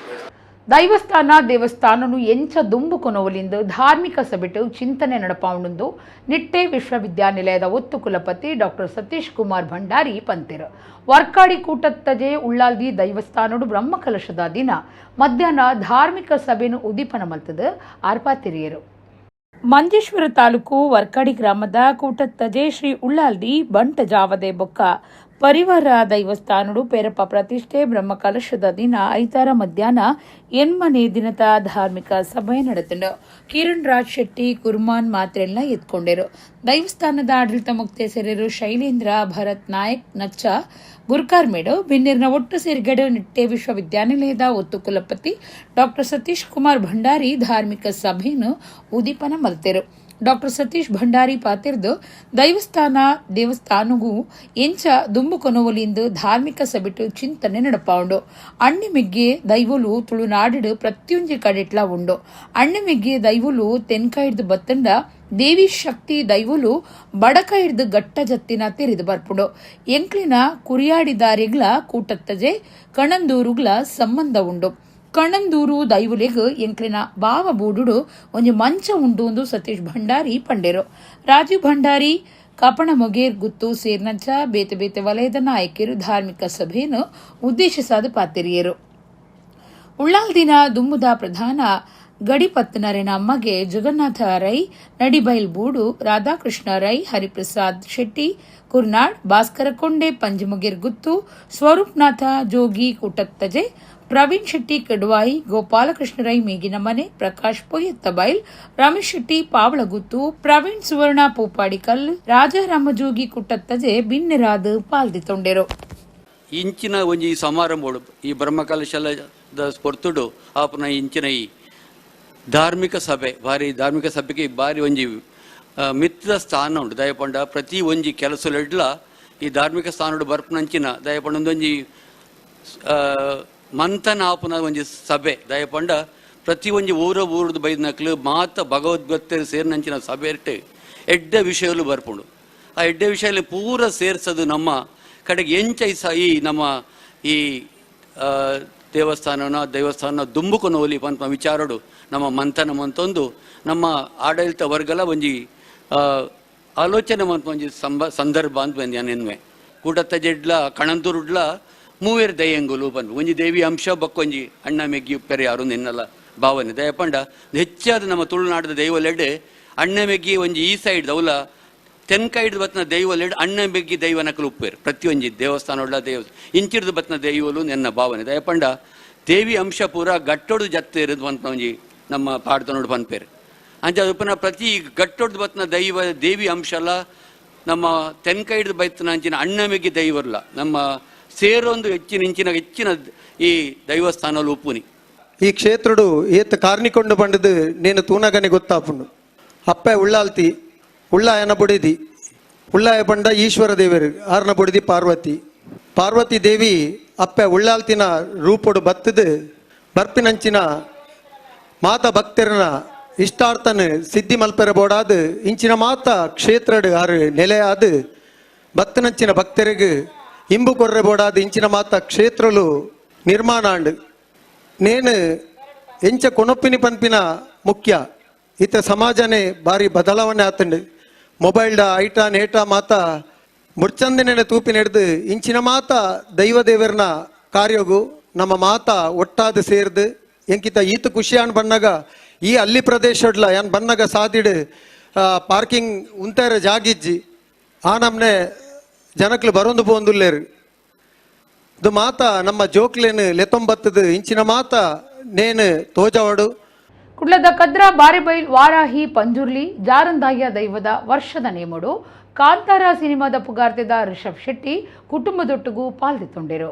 ದೇವಸ್ಥಾನನು ಎಂಚ ದುಂಬು ಕೊನೋವಲಿಂದು ಧಾರ್ಮಿಕ ಸಭೆಟು ಚಿಂತನೆ ನಡಪಾವುಂಡು ನಿಟ್ಟೆ ವಿಶ್ವವಿದ್ಯಾನಿಲಯದ ಒತ್ತು ಕುಲಪತಿ ಡಾಕ್ಟರ್ ಸತೀಶ್ ಕುಮಾರ್ ಭಂಡಾರಿ ಪಂತಿರು ವರ್ಕಾಡಿ ಕೂಟತ್ತಜೆ ಉಳ್ಳಾಲ್ದಿ ದೈವಸ್ಥಾನಡು ಬ್ರಹ್ಮಕಲಶದ ದಿನ ಮಧ್ಯಾಹ್ನ ಧಾರ್ಮಿಕ ಸಭೆನು ಉದೀಪನ ಮಲ್ತದು ಆರ್ಪಾತಿರಿಯರು. ಮಂಜೇಶ್ವರ ತಾಲೂಕು ವರ್ಕಾಡಿ ಗ್ರಾಮದ ಕೂಟತ್ತಜೆ ಶ್ರೀ ಉಳ್ಳಾಲ್ದಿ ಬಂಟ ಜಾವದೆ ಬೊಕ್ಕ ಪರಿವಾರ ದೈವಸ್ಥಾನಡು ಪೇರಪ್ಪ ಪ್ರತಿಷ್ಠೆ ಬ್ರಹ್ಮಕಲಶದ ದಿನ ಐತಾರ ಮಧ್ಯಾಹ್ನ ಎನ್ಮನೆ ದಿನದ ಧಾರ್ಮಿಕ ಸಭೆ ನಡೆತಂಡು. ಕಿರಣ್ ರಾಜ್ ಶೆಟ್ಟಿ ಕುರ್ಮಾನ್ ಮಾತ್ರೆಲ್ಲ ಎತ್ಕೊಂಡರು. ದೈವಸ್ಥಾನದ ಆಡಳಿತ ಮುಕ್ತೇಸರರು ಶೈಲೇಂದ್ರ ಭರತ್ ನಾಯಕ್ ನಚ್ಚ ಗುರ್ಕಾರ್ಮೇಡು ಬಿನ್ನೀರ್ನ ಒಟ್ಟು ಸೇರ್ಗಡೆ ನಿಟ್ಟೆ ವಿಶ್ವವಿದ್ಯಾನಿಲಯದ ಒತ್ತು ಕುಲಪತಿ ಡಾಕ್ಟರ್ ಸತೀಶ್ ಕುಮಾರ್ ಭಂಡಾರಿ ಧಾರ್ಮಿಕ ಸಭೆಯನ್ನು ಉದೀಪನ ಮಲ್ತೆರು. ಡಾಕ್ಟರ್ ಸತೀಶ್ ಭಂಡಾರಿ ಪಾತಿರ್ದು ದೇವಸ್ಥಾನಗೂ ಎಂಚ ದುಂಬು ಕೊನೋವಲಿಂದು ಧಾರ್ಮಿಕ ಸಭೆಟು ಚಿಂತನೆ ನಡಪಾವುಂಡು. ಅಣ್ಣಿಮೆಗ್ಗೆ ದೈವಲು ತುಳುನಾಡಿಡು ಪ್ರತಿಯೊಂಜಿ ಕಡೆಟ್ಲ ಉಂಡು. ಅಣ್ಣಿಮೆಗ್ಗೆ ದೈವಲು ತೆನ್ಕ ಹಿಡ್ದು ಬತ್ತಂಡ ದೇವಿ ಶಕ್ತಿ ದೈವಲು ಬಡಕ ಹಿಡ್ದು ಗಟ್ಟ ಜತ್ತಿನ ತೆರೆದು ಬರ್ಪುಂಡು. ಎಂಕ್ಲಿನ ಕುರಿಯಾಡಿದಾರಿಗ್ಲ ಕೂಟತ್ತಜೆ ಕಣಂದೂರುಗ್ಲ ಸಂಬಂಧ ಉಂಡು. ಕಣಂದೂರು ದೈವುಲೆಗ್ ಎಂಕ್ಲಿನ ಬಾವ ಬೂಡುಡು ಒಂಜಿ ಮಂಚ ಉಂಡು ಎಂದು ಸತೀಶ್ ಭಂಡಾರಿ ಪಂಡೆರು. ರಾಜೀವ್ ಭಂಡಾರಿ ಕಪಣ ಮೊಗೇರ್ ಗುತ್ತು ಸೇರ್ನಂಚ ಬೇತೆ ಬೇತೆ ವಲಯದ ನಾಯಕರು ಧಾರ್ಮಿಕ ಸಭೆಯನ್ನು ಉದ್ದೇಶಿಸಾದ ಪಾತಿರಿಯರು. ಉಳ್ಳಾಲ್ದಿನ ದುಂಬುದ ಪ್ರಧಾನ ಗಡಿಪತ್ತನರೆನ ಅಮ್ಮಗೆ ಜಗನ್ನಾಥ ರೈ ನಡಿಬೈಲ್ ಬೂಡು ರಾಧಾಕೃಷ್ಣ ರೈ ಹರಿಪ್ರಸಾದ್ ಶೆಟ್ಟಿ ಕುರ್ನಾಡ್ ಭಾಸ್ಕರ ಕೊಂಡೆ ಪಂಜಮೊಗೇರ್ ಗುತ್ತು ಸ್ವರೂಪ್ನಾಥ ಜೋಗಿ ಕೂಟತ್ತಜೆ ಪ್ರವೀಣ್ ಶೆಟ್ಟಿ ಕಡ್ವಾಯಿ ಗೋಪಾಲಕೃಷ್ಣ ರೈ ಮೇಗಿನ ಮನೆ ಪ್ರಕಾಶ್ ಪೊಯ್ಯತ್ತಬೈಲ್ ರಮೇಶ್ ಶೆಟ್ಟಿ ಪಾವಳಗುತ್ತು ಪ್ರವೀಣ್ ಸುವರ್ಣ ಪೂಪಾಡಿಕಲ್ ರಾಜಾರಾಮಜೋಗಿ ಕುಟ್ಟತ್ತಜೆ ಬಿನ್ನೆರಾದ ಪಾಲ್ದಿತೊಂಡೆರು. ಇಂಚಿನ ಒಂಜಿ ಸಮಾರಂಭಗಳು ಈ ಬ್ರಹ್ಮಕಲಶದ ಸ್ಪೊರ್ತುಡು ಆಪನ ಇಂಚಿನ ಈ ಧಾರ್ಮಿಕ ಸಭೆ ಧಾರ್ಮಿಕ ಸಭೆಗೆ ಬಾರಿ ಒಂಜಿ ಮಿತ್ರ ಸ್ಥಾನ ಉಂಟು. ದಯಪಂಡ ಪ್ರತಿ ಒಂಜಿ ಕೆಲಸಲೆಡ್ಲ ಈ ಧಾರ್ಮಿಕ ಸ್ಥಾನಡು ಬರ್ಪನಂಚಿನ ದಯಪಂಡ ಒಂದೊಂಜಿ ಮಂಥನ ಆಪುನ ಒಂಜಿ ಸಭೆ ದಯಪಂಡ ಪ್ರತಿ ಒಂಜಿ ಊರದು ಬೈದ ನಕ್ಲು ಮಾತ ಭಗವದ್ಗೀತೆ ಸೇರಿನಂಚಿನ ಸಭೆ ಎಡ್ಡ ವಿಷಯಗಳು ಬರ್ಪುಂಡು. ಆ ಎಡ್ಡ ವಿಷಯ ಪೂರ ಸೇರ್ಸೋದು ನಮ್ಮ ಕಡೆಗೆ ಈ ನಮ್ಮ ಈ ದೇವಸ್ಥಾನ ದುಂಬುಕೊಂಡು ಹೋಲಿ ಪಂಪ ವಿಚಾರಡು ನಮ್ಮ ಮಂಥನ ಮಂತೊಂದು ನಮ್ಮ ಆಡಳಿತ ವರ್ಗಲ ಒಂಜಿ ಆಲೋಚನೆ ಮಂತ ಒಂಜಿ ಸಂದರ್ಭ ಅಂತ ಬಂದು ನೆನ್ವೆ ಕೂಟತ್ತ ಜಡ್ಲ ಕಣಂತೂರುಡ್ಲ ಮೂವೇರು ದಯ್ಯಂಗುಲು ಬಂದು ಒಂಜಿ ದೇವಿ ಅಂಶ ಬಕ್ಕೊಂಜಿ ಅಣ್ಣ ಮೆಗ್ಗಿ ಉಪ್ಪೆರೆ ಯಾರು ನಿನ್ನಲ್ಲ ಭಾವನೆ ದಯಪಂಡ ಹೆಚ್ಚಾದ ನಮ್ಮ ತುಳುನಾಡದ ದೈವಲೆಡೆ ಅಣ್ಣ ಮೆಗ್ಗಿ ಒಂಜಿ ಈ ಸೈಡ್ ದೌಲ ತೆನ್ಕ ಹಿಡ್ದು ಬತ್ನ ದೈವಲೆಡ್ ಅಣ್ಣ ಬೆಗ್ಗಿ ದೈವ ನಕಲು ಉಪ್ಪೇರು ಪ್ರತಿಯೊಂಜಿ ದೇವಸ್ಥಾನ ಇಂಚಿಡ್ದು ಬತ್ನ ದೈವಲು ನೆನ್ನ ಭಾವನೆ ದಯಪಂಡ ದೇವಿ ಅಂಶ ಪೂರ ಗಟ್ಟೊಡ್ದು ಜತ್ತೇರಿದು ಬಂತ ಒಂಜಿ ನಮ್ಮ ಪಾಡ್ತನೋಡು ಬಂದ್ಪೇರು ಅಂಚ ಉಪ್ಪನ ಪ್ರತಿ ಗಟ್ಟೊಡ್ದು ಬತ್ನ ದೇವಿ ಅಂಶಲ್ಲ ನಮ್ಮ ತೆನ್ಕ ಹಿಡ್ದು ಬೈತನ ಅಂಚಿನ ಅಣ್ಣ ಮೆಗ್ಗಿ ದೈವರ್ಲ ನಮ್ಮ ಸೇರೊಂದು ಹೆಚ್ಚಿನ ಈ ದೈವಸ್ಥಾನಲು ಉಪ್ಪುನಿ ಈ ಕ್ಷೇತ್ರಡು ಏತ್ ಕಾರ್ನಿಕೊಂಡು ಬಂಡದು ನೇನು ತೂನಗನೆ ಗೊತ್ತಾಪುಂಡು ಅಪ್ಪ ಉಳ್ಳಾಲ್ತಿ ಉಳ್ಳಾಯನ ಬುಡಿದಿ ಉಳ್ಳಾಯ ಬಂಡ ಈಶ್ವರ ದೇವರು ಆರ್ನ ಬುಡಿದಿ ಪಾರ್ವತಿ ದೇವಿ ಅಪ್ಪ ಉಳ್ಳಾಲ್ತಿನ ರೂಪೊಡು ಬತ್ತದು ಬರ್ಪಿನಂಚಿನ ಮಾತ ಭಕ್ತರನ ಇಷ್ಟಾರ್ಥನ ಸಿದ್ಧಿ ಮಲ್ಪೆರ ಬೋಡಾದು ಇಂಚಿನ ಮಾತ ಕ್ಷೇತ್ರಡು ಆರು ನೆಲೆಯಾದು ಭಕ್ತನಂಚಿನ ಭಕ್ತರಿಗೆ ಇಂಬು ಕೊರ್ರೆ ಬೋಡಾದು ಇಂಚಿನ ಮಾತ ಕ್ಷೇತ್ರಲು ನಿರ್ಮಾಣ ಅಂಡು ನೇನು ಎಂಚ ಕೊನೊಪ್ಪಿನಿ ಪನ್ಪಿನ ಮುಖ್ಯ ಈತ ಸಮಾಜನೇ ಬಾರಿ ಬದಲಾವಣೆ ಆತಂಡು ಮೊಬೈಲ್ಡ ಐಟ ನೇಟ ಮಾತ ಮುರ್ಚಂದಿನ ತೂಪಿನ ಹಿಡ್ದು ಇಂಚಿನ ಮಾತ ದೈವ ದೇವರನ ಕಾರ್ಯಗು ನಮ್ಮ ಮಾತ ಒಟ್ಟಾದ ಸೇರ್ದು ಎಂಕಿತ ಈತ ಖುಷಿಯಾನ್ ಬನ್ನಾಗ ಈ ಅಲ್ಲಿ ಪ್ರದೇಶಡ್ಲ ಏನ್ ಬನ್ನಾಗ ಸಾದಿಡು ಪಾರ್ಕಿಂಗ್ ಉಂತಾರ ಜಾಗಿಜ್ಜಿ ಆ ನಮ್ನೆ ಜನಕ್ಲು ಬರೊಂದು ಪೋಂದುಲ್ಲೇರು ಇದು ಮಾತ ನಮ್ಮ ಜೋಕ್ಲೇನು ಲೆತ್ತೊಂಬತ್ತದು ಇಂಚಿನ ಮಾತ ನೇನು ತೋಜವಾಡು ಕುಡ್ಲದ ಕದ್ರ ಬಾರಿಬೈಲ್ ವಾರಾಹಿ ಪಂಜುರ್ಲಿ ಜಾರಂದಾಯ ದೈವದ ವರ್ಷದ ನೇಮುಡು ಕಾಂತಾರ ಸಿನಿಮಾದ ಪುಗಾರ್ತಿದ ರಿಷಬ್ ಶೆಟ್ಟಿ ಕುಟುಂಬದೊಟ್ಟಿಗೂ ಪಾಲ್ದಿತ್ತೊಂಡೆರು.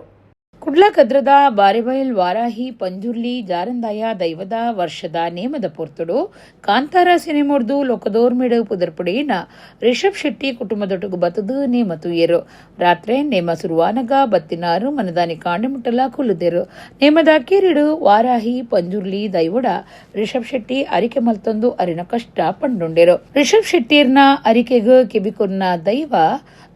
ಕುಡ್ಲಕದ್ರದ ಬಾರೆಬೈಲ್ ವಾರಾಹಿ ಪಂಜುರ್ಲಿ ಜಾರಂದಾಯ ದೈವದ ವರ್ಷದ ನೇಮದ ಪೊರ್ತುಡು ಕಾಂತಾರ ಸಿನಿಮೊಡ್ದು ಲೊಕದೋರ್ಮಿಡು ಪುದರ್ಪುಡಿನ ರಿಷಬ್ ಶೆಟ್ಟಿ ಕುಟುಂಬದೊಟ್ಟಿಗೆ ಬತ್ತದು ನೇಮ ತೂಯರು ರಾತ್ರಿ ನೇಮ ಸುರುವಾನಗ ಬತ್ತಿನಾರು ಮನದಾನಿ ಕಾಂಡಿಮುಟ್ಟಲ ಕುಲ್ಲುದೇರು ನೇಮದ ಕಿರಿಡು ವಾರಾಹಿ ಪಂಜುರ್ಲಿ ದೈವಡ ರಿಷಬ್ ಶೆಟ್ಟಿ ಅರಿಕೆ ಮಲ್ತೊಂದು ಅರಿನ ಕಷ್ಟ ಪಂಡುಂಡೆರು ರಿಷಬ್ ಶೆಟ್ಟಿರ್ನ ಅರಿಕೆಗೆ ಕಿಬಿಕುರ್ನ ದೈವ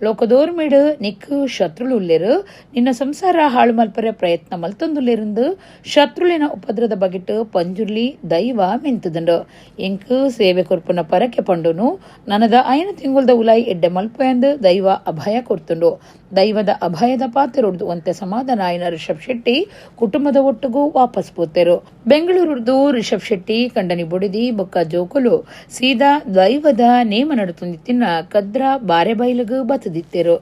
ಲೋಕದೋರ್ಮಿಡು ನಿಕ್ಕು ಶತ್ರುಳುಲ್ಲೆರು ನಿನ್ನ ಸಂಸಾರ ಹಾಳು ಮಲ್ಪರೆ ಪ್ರಯತ್ನ ಮಲ್ತೊಂದುಲ್ಲಿருந்து ಶತ್ರುಳಿನ ಉಪದ್ರದ ಬಗೆಟ್ ಪಂಜುರ್ಲಿ ದೈವ ಮಿಂತುದಂಡು ಎಂಕು ಸೇವೆ ಕೊರ್ಪುನ ಪರಕೆ ಪಂಡುನು ನನದ 5 ತಿಂಗುಲ್ದ ಉಲಾಯಿ ಎಡ್ಡೆ ಮಲ್ಪೆಂದು ದೈವ ಅಭಯ ಕೊರ್ತುಂಡು ದೈವದ ಅಭಯದ ಪಾತ್ರೊಡ್ದು ಒಂತೆ ಸಮಾಧಾನ ಆಯ್ನ ರಿಷಬ್ ಶೆಟ್ಟಿ ಕುಟುಂಬದ ಒಟ್ಟಿಗೂ ವಾಪಸ್ ಪೋತೆರು ಬೆಂಗಳೂರುರ್ದು ರಿಷಬ್ ಶೆಟ್ಟಿ ಕಂಡನಿ ಬೊಡಿದಿ ಬೊಕ್ಕ ಜೋಕುಲು ಸೀದಾ ದೈವದ ನೇಮ ನಡುತುಂದಿತ್ತಿನ ಕದ್ರ ಬಾರೆಬೈಲಗು ಬತ್ತದಿತ್ತೆರು.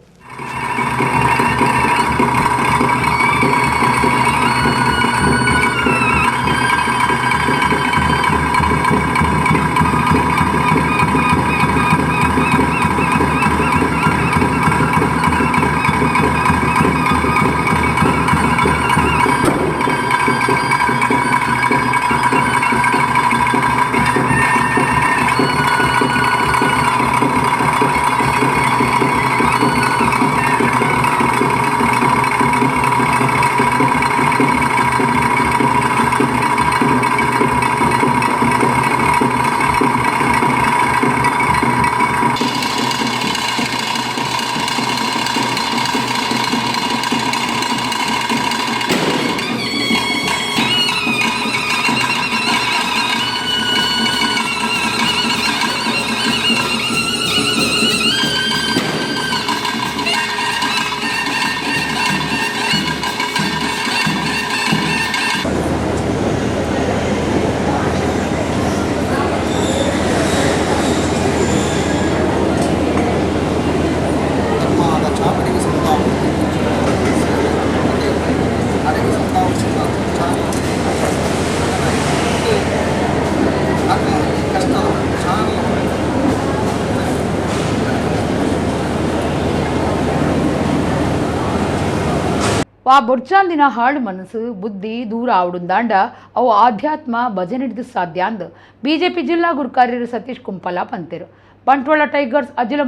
ವಾ ಬೊಡ್ಚಾಂದಿನ ಹಾಳು ಮನಸ್ಸು ಬುದ್ಧಿ ದೂರ ಆವಡುಂದಾಂಡ ಅವು ಆಧ್ಯಾತ್ಮ ಭಜನೆ ಹಿಡಿದು ಸಾಧ್ಯ ಅಂದು ಬಿಜೆಪಿ ಜಿಲ್ಲಾ ಗುರುಕಾರ್ಯರು ಸತೀಶ್ ಕುಂಪಲ ಪಂತೆರು Bantwal tigers Ajila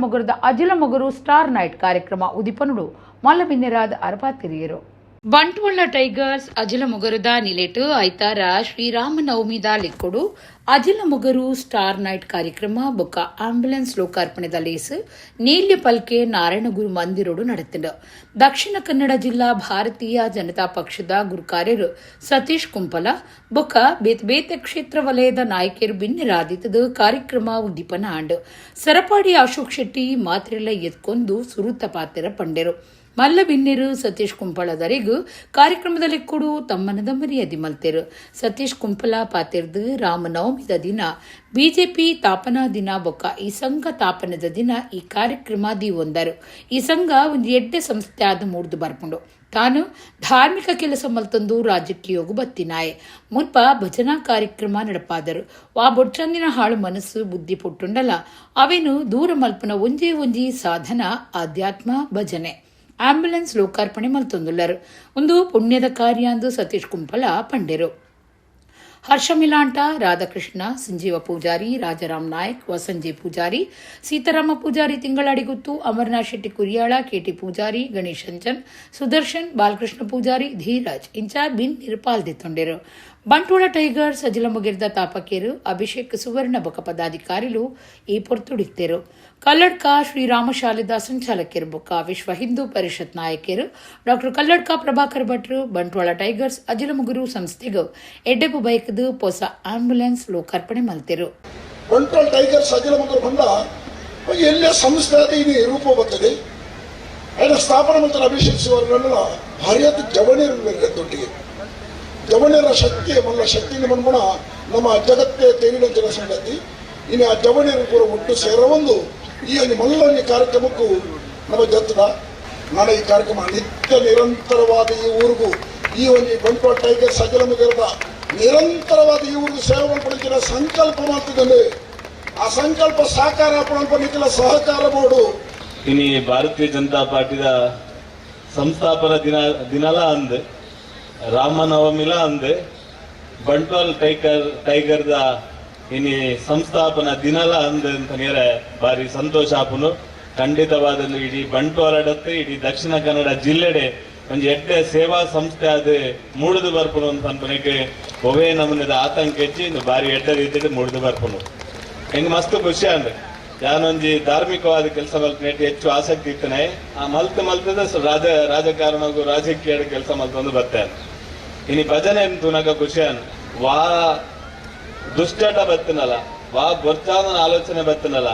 Mogaru star night ಕಾರ್ಯಕ್ರಮ ಉದಿಪನುಡು ಮಲ್ಲಬಿನ್ನೆರಾದ ಅರಪಾತಿರಿಯರು ಬಂಟ್ವಾಳ ಟೈಗರ್ಸ್ ಅಜಿಲ ಮೊಗರದ ನಿಲೇಟು ಐತಾರ ಶ್ರೀರಾಮನವಮಿದ ಲಿಕ್ಕೊಡು ಅಜಿಲ ಮೊಗರು ಸ್ಟಾರ್ ನೈಟ್ ಕಾರ್ಯಕ್ರಮ ಬೊಕ್ಕ ಆಂಬ್ಯುಲೆನ್ಸ್ ಲೋಕಾರ್ಪಣೆದ ಲೇಸು ನೀಲ್ಯ ಪಲ್ಕೆ ನಾರಾಯಣಗುರು ಮಂದಿರೋಡು ನಡೆತಿಂಡು ದಕ್ಷಿಣ ಕನ್ನಡ ಜಿಲ್ಲಾ ಭಾರತೀಯ ಜನತಾ ಪಕ್ಷದ ಗುರುಕಾರ್ಯರು ಸತೀಶ್ ಕುಂಪಲ ಬೊಕ್ಕ ಬೇತೆ ಕ್ಷೇತ್ರ ವಲಯದ ನಾಯಕರು ಬಿನ್ನಿರಾದಿತದ ಕಾರ್ಯಕ್ರಮ ಉದ್ದೀಪನ ಆಂಡು ಸರಪಾಡಿ ಅಶೋಕ್ ಶೆಟ್ಟಿ ಮಾತ್ರೆಲ್ಲ ಎತ್ಕೊಂದು ಸುರುತ ಪಾತೆರ ಪಂಡೆರು ಮಲ್ಲಬಿನ್ನೆರು ಸತೀಶ್ ಕುಂಪಳದರಿಗೂ ಕಾರ್ಯಕ್ರಮದಲ್ಲಿ ಕೊಡು ತಮ್ಮನದ ಮರ್ಯಾದೆ ಮಲ್ತೆರು ಸತೀಶ್ ಕುಂಪಲ ಪಾತೆರ್ದು ರಾಮನವಮಿದ ದಿನ ಬಿಜೆಪಿ ತಾಪನಾ ದಿನ ಬೊಕ್ಕ ಈ ಸಂಘ ತಾಪನದ ದಿನ ಈ ಕಾರ್ಯಕ್ರಮ ಒಂದರು ಈ ಸಂಘ ಒಂದು ಎಡ್ಡೆ ಸಂಸ್ಥೆ ಆದ ಮೂಡ್ದು ಬರ್ಕೊಂಡು ತಾನು ಧಾರ್ಮಿಕ ಕೆಲಸ ಮಲ್ತಂದು ರಾಜ್ಯಕ್ಕೆ ಯೋಗು ಬತ್ತಿನಾಯೆ ಮುಲ್ಪ ಭಜನಾ ಕಾರ್ಯಕ್ರಮ ನಡಪಾದರು ವಾ ಬೊಡ್ಚಂದಿನ ಹಾಳು ಮನಸ್ಸು ಬುದ್ಧಿ ಪುಟ್ಟುಂಡಲ ಅವೇನು ದೂರ ಮಲ್ಪನ ಒಂಜಿ ಸಾಧನ ಆಧ್ಯಾತ್ಮ ಭಜನೆ ಆಂಬ್ಯುಲೆನ್ಸ್ ಲೋಕಾರ್ಪಣೆ ಮಲ್ತೊಂದುಲ್ಲರು ಒಂದು ಪುಣ್ಯದ ಕಾರ್ಯ ಅಂದು ಸತೀಶ್ ಕುಂಪಲ ಪಂಡೆರು ಹರ್ಷಮಿಲಾಂಟ ರಾಧಾಕೃಷ್ಣ ಸಂಜೀವ ಪೂಜಾರಿ ರಾಜಾರಾಮ್ ನಾಯಕ್ ವಸಂಜೆ ಪೂಜಾರಿ ಸೀತಾರಾಮ ಪೂಜಾರಿ ತಿಂಗಳಡಿಗುತ್ತು ಅಮರನಾಥ್ ಶೆಟ್ಟಿ ಕುರಿಯಾಳ ಕೆಟಿ ಪೂಜಾರಿ ಗಣೇಶ್ ಅಂಚನ್ ಸುದರ್ಶನ್ ಬಾಲಕೃಷ್ಣ ಪೂಜಾರಿ ಧೀರಜ್ ಇಂಚ ಬಿನ್ ನಿರ್ಪಾಲ್ದಿತ್ತೊಂಡೆರು ಬಂಟ್ವಾಳ ಟೈಗರ್ಸ್ ಅಜಿಲ ಮುಗಿರ್ದ ತಾಪಕೇರು ಅಭಿಷೇಕ್ ಸುವರ್ಣ ಬೊಕ್ಕ ಪದಾಧಿಕಾರಿಗಳು ಈ ಪೊರ್ತುಡಿತ್ತೇರು ಕಲ್ಲಡ್ಕ ಶ್ರೀರಾಮ ಶಾಲೆದ ಸಂಚಾಲಕರು ಬೊಕ್ಕ ವಿಶ್ವ ಹಿಂದೂ ಪರಿಷತ್ ನಾಯಕರು ಡಾಕ್ಟರ್ ಕಲ್ಲಡ್ಕ ಪ್ರಭಾಕರ್ ಭಟ್ರು ಬಂಟ್ವಾಳ ಟೈಗರ್ಸ್ ಅಜಿಲ ಮುಗುರು ಸಂಸ್ಥೆಗೂ ಎಡ್ಡೆಪು ಬೈಕದು ಹೊಸ ಆಂಬ್ಯುಲೆನ್ಸ್ ಲೋಕಾರ್ಪಣೆ ಮಲ್ತೆರು ಬಂಟ್ವಾಳ ಟೈಗರ್ಸ್ ಅಜಿಲ ಮುಗುರು ಬಂದ ಎಲ್ಲ ಸಂಸ್ಥೆ ರೂಪ ಬರ್ತದೆ ಅದರ ಸ್ಥಾಪನೆ ಮಾಡ್ತಾರೆ ಅಭಿಷೇಕ್ ಸುವರ್ಣ ಭಾರಿಯಾದ ಜವಣಿಯರು ದೊಡ್ಡಿಗೆ ಜವಣಿಯರ ಶಕ್ತಿ ಮಲ್ಲ ಶಕ್ತಿಯಿಂದ ಮನ್ಮಣ ನಮ್ಮ ಜಗತ್ತೇ ತೇರಿನ ಸಂಗತಿ ಇನ್ನು ಆ ಜವಣಿಯರು ಕೂಡ ಒಟ್ಟು ಸೇರವೊಂದು ಈ ಒಂದು ಮಲ್ಲೊಂದು ಕಾರ್ಯಕ್ರಮಕ್ಕೂ ನಮ್ಮ ಜೊತ್ತದ ನಾಳೆ ಈ ಕಾರ್ಯಕ್ರಮ ನಿತ್ಯ ನಿರಂತರವಾದ ಈ ಊರಿಗೂ ಈ ಒಂದು ಬಂಟ್ವಾಳ ಟೈಗರ್ಸ್ ಅಜಿಲ ಮುಗಿರದ ನಿರಂತರವಾದ ಈ ಊರಿಗೂ ಸೇವೆ ಪಡಿಸಿದ ಸಂಕಲ್ಪ ಮಾಡ್ತಿದ್ದೇನೆ ಆ ಸಂಕಲ್ಪ ಸಾಕಾರ ಪಡಿಸಲಿಕ್ಕೆಲ್ಲ ಸಹಕಾರ ಬೋರ್ಡು ಇನ್ನು ಭಾರತೀಯ ಜನತಾ ಪಾರ್ಟಿದ ಸಂಸ್ಥಾಪನಾ ದಿನಲ ಅಂದ್ ರಾಮನವಮಿಲ ಅಂದ್ ಬಂಟ್ವಾಲ್ ಟೈಗರ್ದ ಇನಿ ಸಂಸ್ಥಾಪನಾ ದಿನಲ ಅಂದ್ ಅಂತ ನೇರ ಬಾರಿ ಸಂತೋಷ ಆಪುನು. ಖಂಡಿತವಾದಲು ಇಡೀ ಬಂಟ್ವಾಳಡತ್ತು ಇಡೀ ದಕ್ಷಿಣ ಕನ್ನಡ ಜಿಲ್ಲೆಡೆ ಒಂದು ಎಡ್ಡೆ ಸೇವಾ ಸಂಸ್ಥೆ ಅದು ಮೂಡಿದು ಬರ್ಪುನು ಅಂತ ಅನ್ಪನಿಗೆ ಒವೇ ನಮೂನೆದ ಆತಂಕ ಹೆಚ್ಚಿ ಇನ್ನು ಬಾರಿ ಎಡ್ಡ ರೀತಿಯಲ್ಲಿ ಮೂಡಿದು ಬರ್ಪುನು. ಹೆಂಗೆ ಮಸ್ತ್ ಖುಷಿ ಅಂದ್ರೆ ಯಾನೊಂಜಿ ಧಾರ್ಮಿಕವಾದ ಕೆಲಸ ಮಲ್ಪನೆಟ್ಟು ಹೆಚ್ಚು ಆಸಕ್ತಿ ಇತ್ತನೆ ಆ ಮಲ್ತದ ರಾಜಕಾರಣಗೂ ರಾಜಕೀಯ ಕೆಲಸ ಮಲ್ತೊಂದು ಬರ್ತೇನೆ. ಇನಿ ಭಜನೆ ತುನಗ ಖುಷಿ ಅನ್ ವಾ ದುಶ್ಚಟ ಬತ್ತನಲ್ಲ ವಾ ಗೊತ್ತಾದ ಆಲೋಚನೆ ಬತ್ತನಲ್ಲ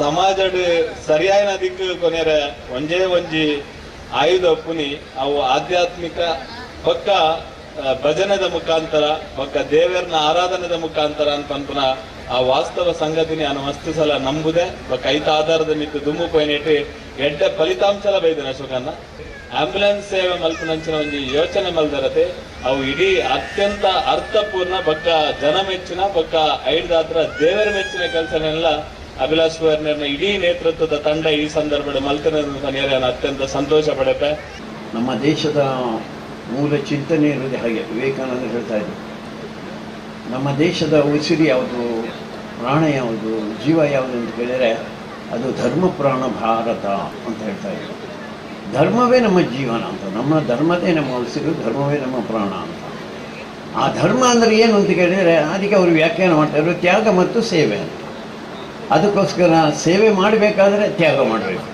ಸಮಾಜಡ್ ಸರಿಯಾದ ದಿಕ್ಕು ಕೊನೆಯರ ಒಂಜಿ ಆಯುಧ ಒಪ್ಪುನಿ ಅವು ಆಧ್ಯಾತ್ಮಿಕ ಪಕ್ಕ ಭಜನದ ಮುಖಾಂತರ ಪಕ್ಕ ದೇವರನ್ನ ಆರಾಧನೆದ ಮುಖಾಂತರ ಅಂತ ಅನ್ಪುನ ಆ ವಾಸ್ತವ ಸಂಗತಿನಿ ಅನ್ನ ಮಸ್ತು ಸಲ ನಂಬುದೆ ಪಕ್ಕ ಐತ ಆಧಾರದ ಮಿತ್ತು ದುಮ್ಮು ಪೋಯಿನೇಟಿ ಎಡ್ಡ ಫಲಿತಾಂಶಲ ಬೈದನ ಅಶೋಕನ್ನ ಆಂಬ್ಯುಲೆನ್ಸ್ ಸೇವೆ ಮಲ್ಪನಂಚಿನ ಒಂದು ಯೋಚನೆ ಮಲ್ದರತೆ ಅವು ಇಡೀ ಅತ್ಯಂತ ಅರ್ಥಪೂರ್ಣ ಪಕ್ಕ ಜನ ಮೆಚ್ಚಿನ ಪಕ್ಕ ಐದಾತ್ರ ದೇವರ ಮೆಚ್ಚಿನ ಕೆಲಸನೆಲ್ಲ ಅಭಿಲಾಷ್ ವರ್ಣರ್ನ ಇಡೀ ನೇತೃತ್ವದ ತಂಡ ಈ ಸಂದರ್ಭದ ಮಲ್ಕನ ಅತ್ಯಂತ ಸಂತೋಷ ಪಡೆpe. ನಮ್ಮ ದೇಶದ ಮೂಲ ಚಿಂತನೆ ಇರುವುದೇ ಹಾಗೆ. ವಿವೇಕಾನಂದ ಹೇಳ್ತಾ ಇದ್ರು, ನಮ್ಮ ದೇಶದ ಉಸಿರು ಯಾವುದು, ಪ್ರಾಣ ಯಾವುದು, ಜೀವ ಯಾವುದು ಅಂತ ಕೇಳಿದರೆ ಅದು ಧರ್ಮ ಪ್ರಾಣ ಭಾರತ ಅಂತ ಹೇಳ್ತಾ ಇದ್ರು. ಧರ್ಮವೇ ನಮ್ಮ ಜೀವನ ಅಂತ, ನಮ್ಮ ಧರ್ಮದೇ ನಮ್ಮ ಉಸಿರು, ಧರ್ಮವೇ ನಮ್ಮ ಪ್ರಾಣ ಅಂತ. ಆ ಧರ್ಮ ಅಂದರೆ ಏನು ಅಂತ ಕೇಳಿದರೆ ಅದಕ್ಕೆ ಅವರು ವ್ಯಾಖ್ಯಾನ ಮಾಡ್ತಾಯಿದ್ರು ತ್ಯಾಗ ಮತ್ತು ಸೇವೆ ಅಂತ. ಅದಕ್ಕೋಸ್ಕರ ಸೇವೆ ಮಾಡಬೇಕಾದ್ರೆ ತ್ಯಾಗ ಮಾಡಬೇಕು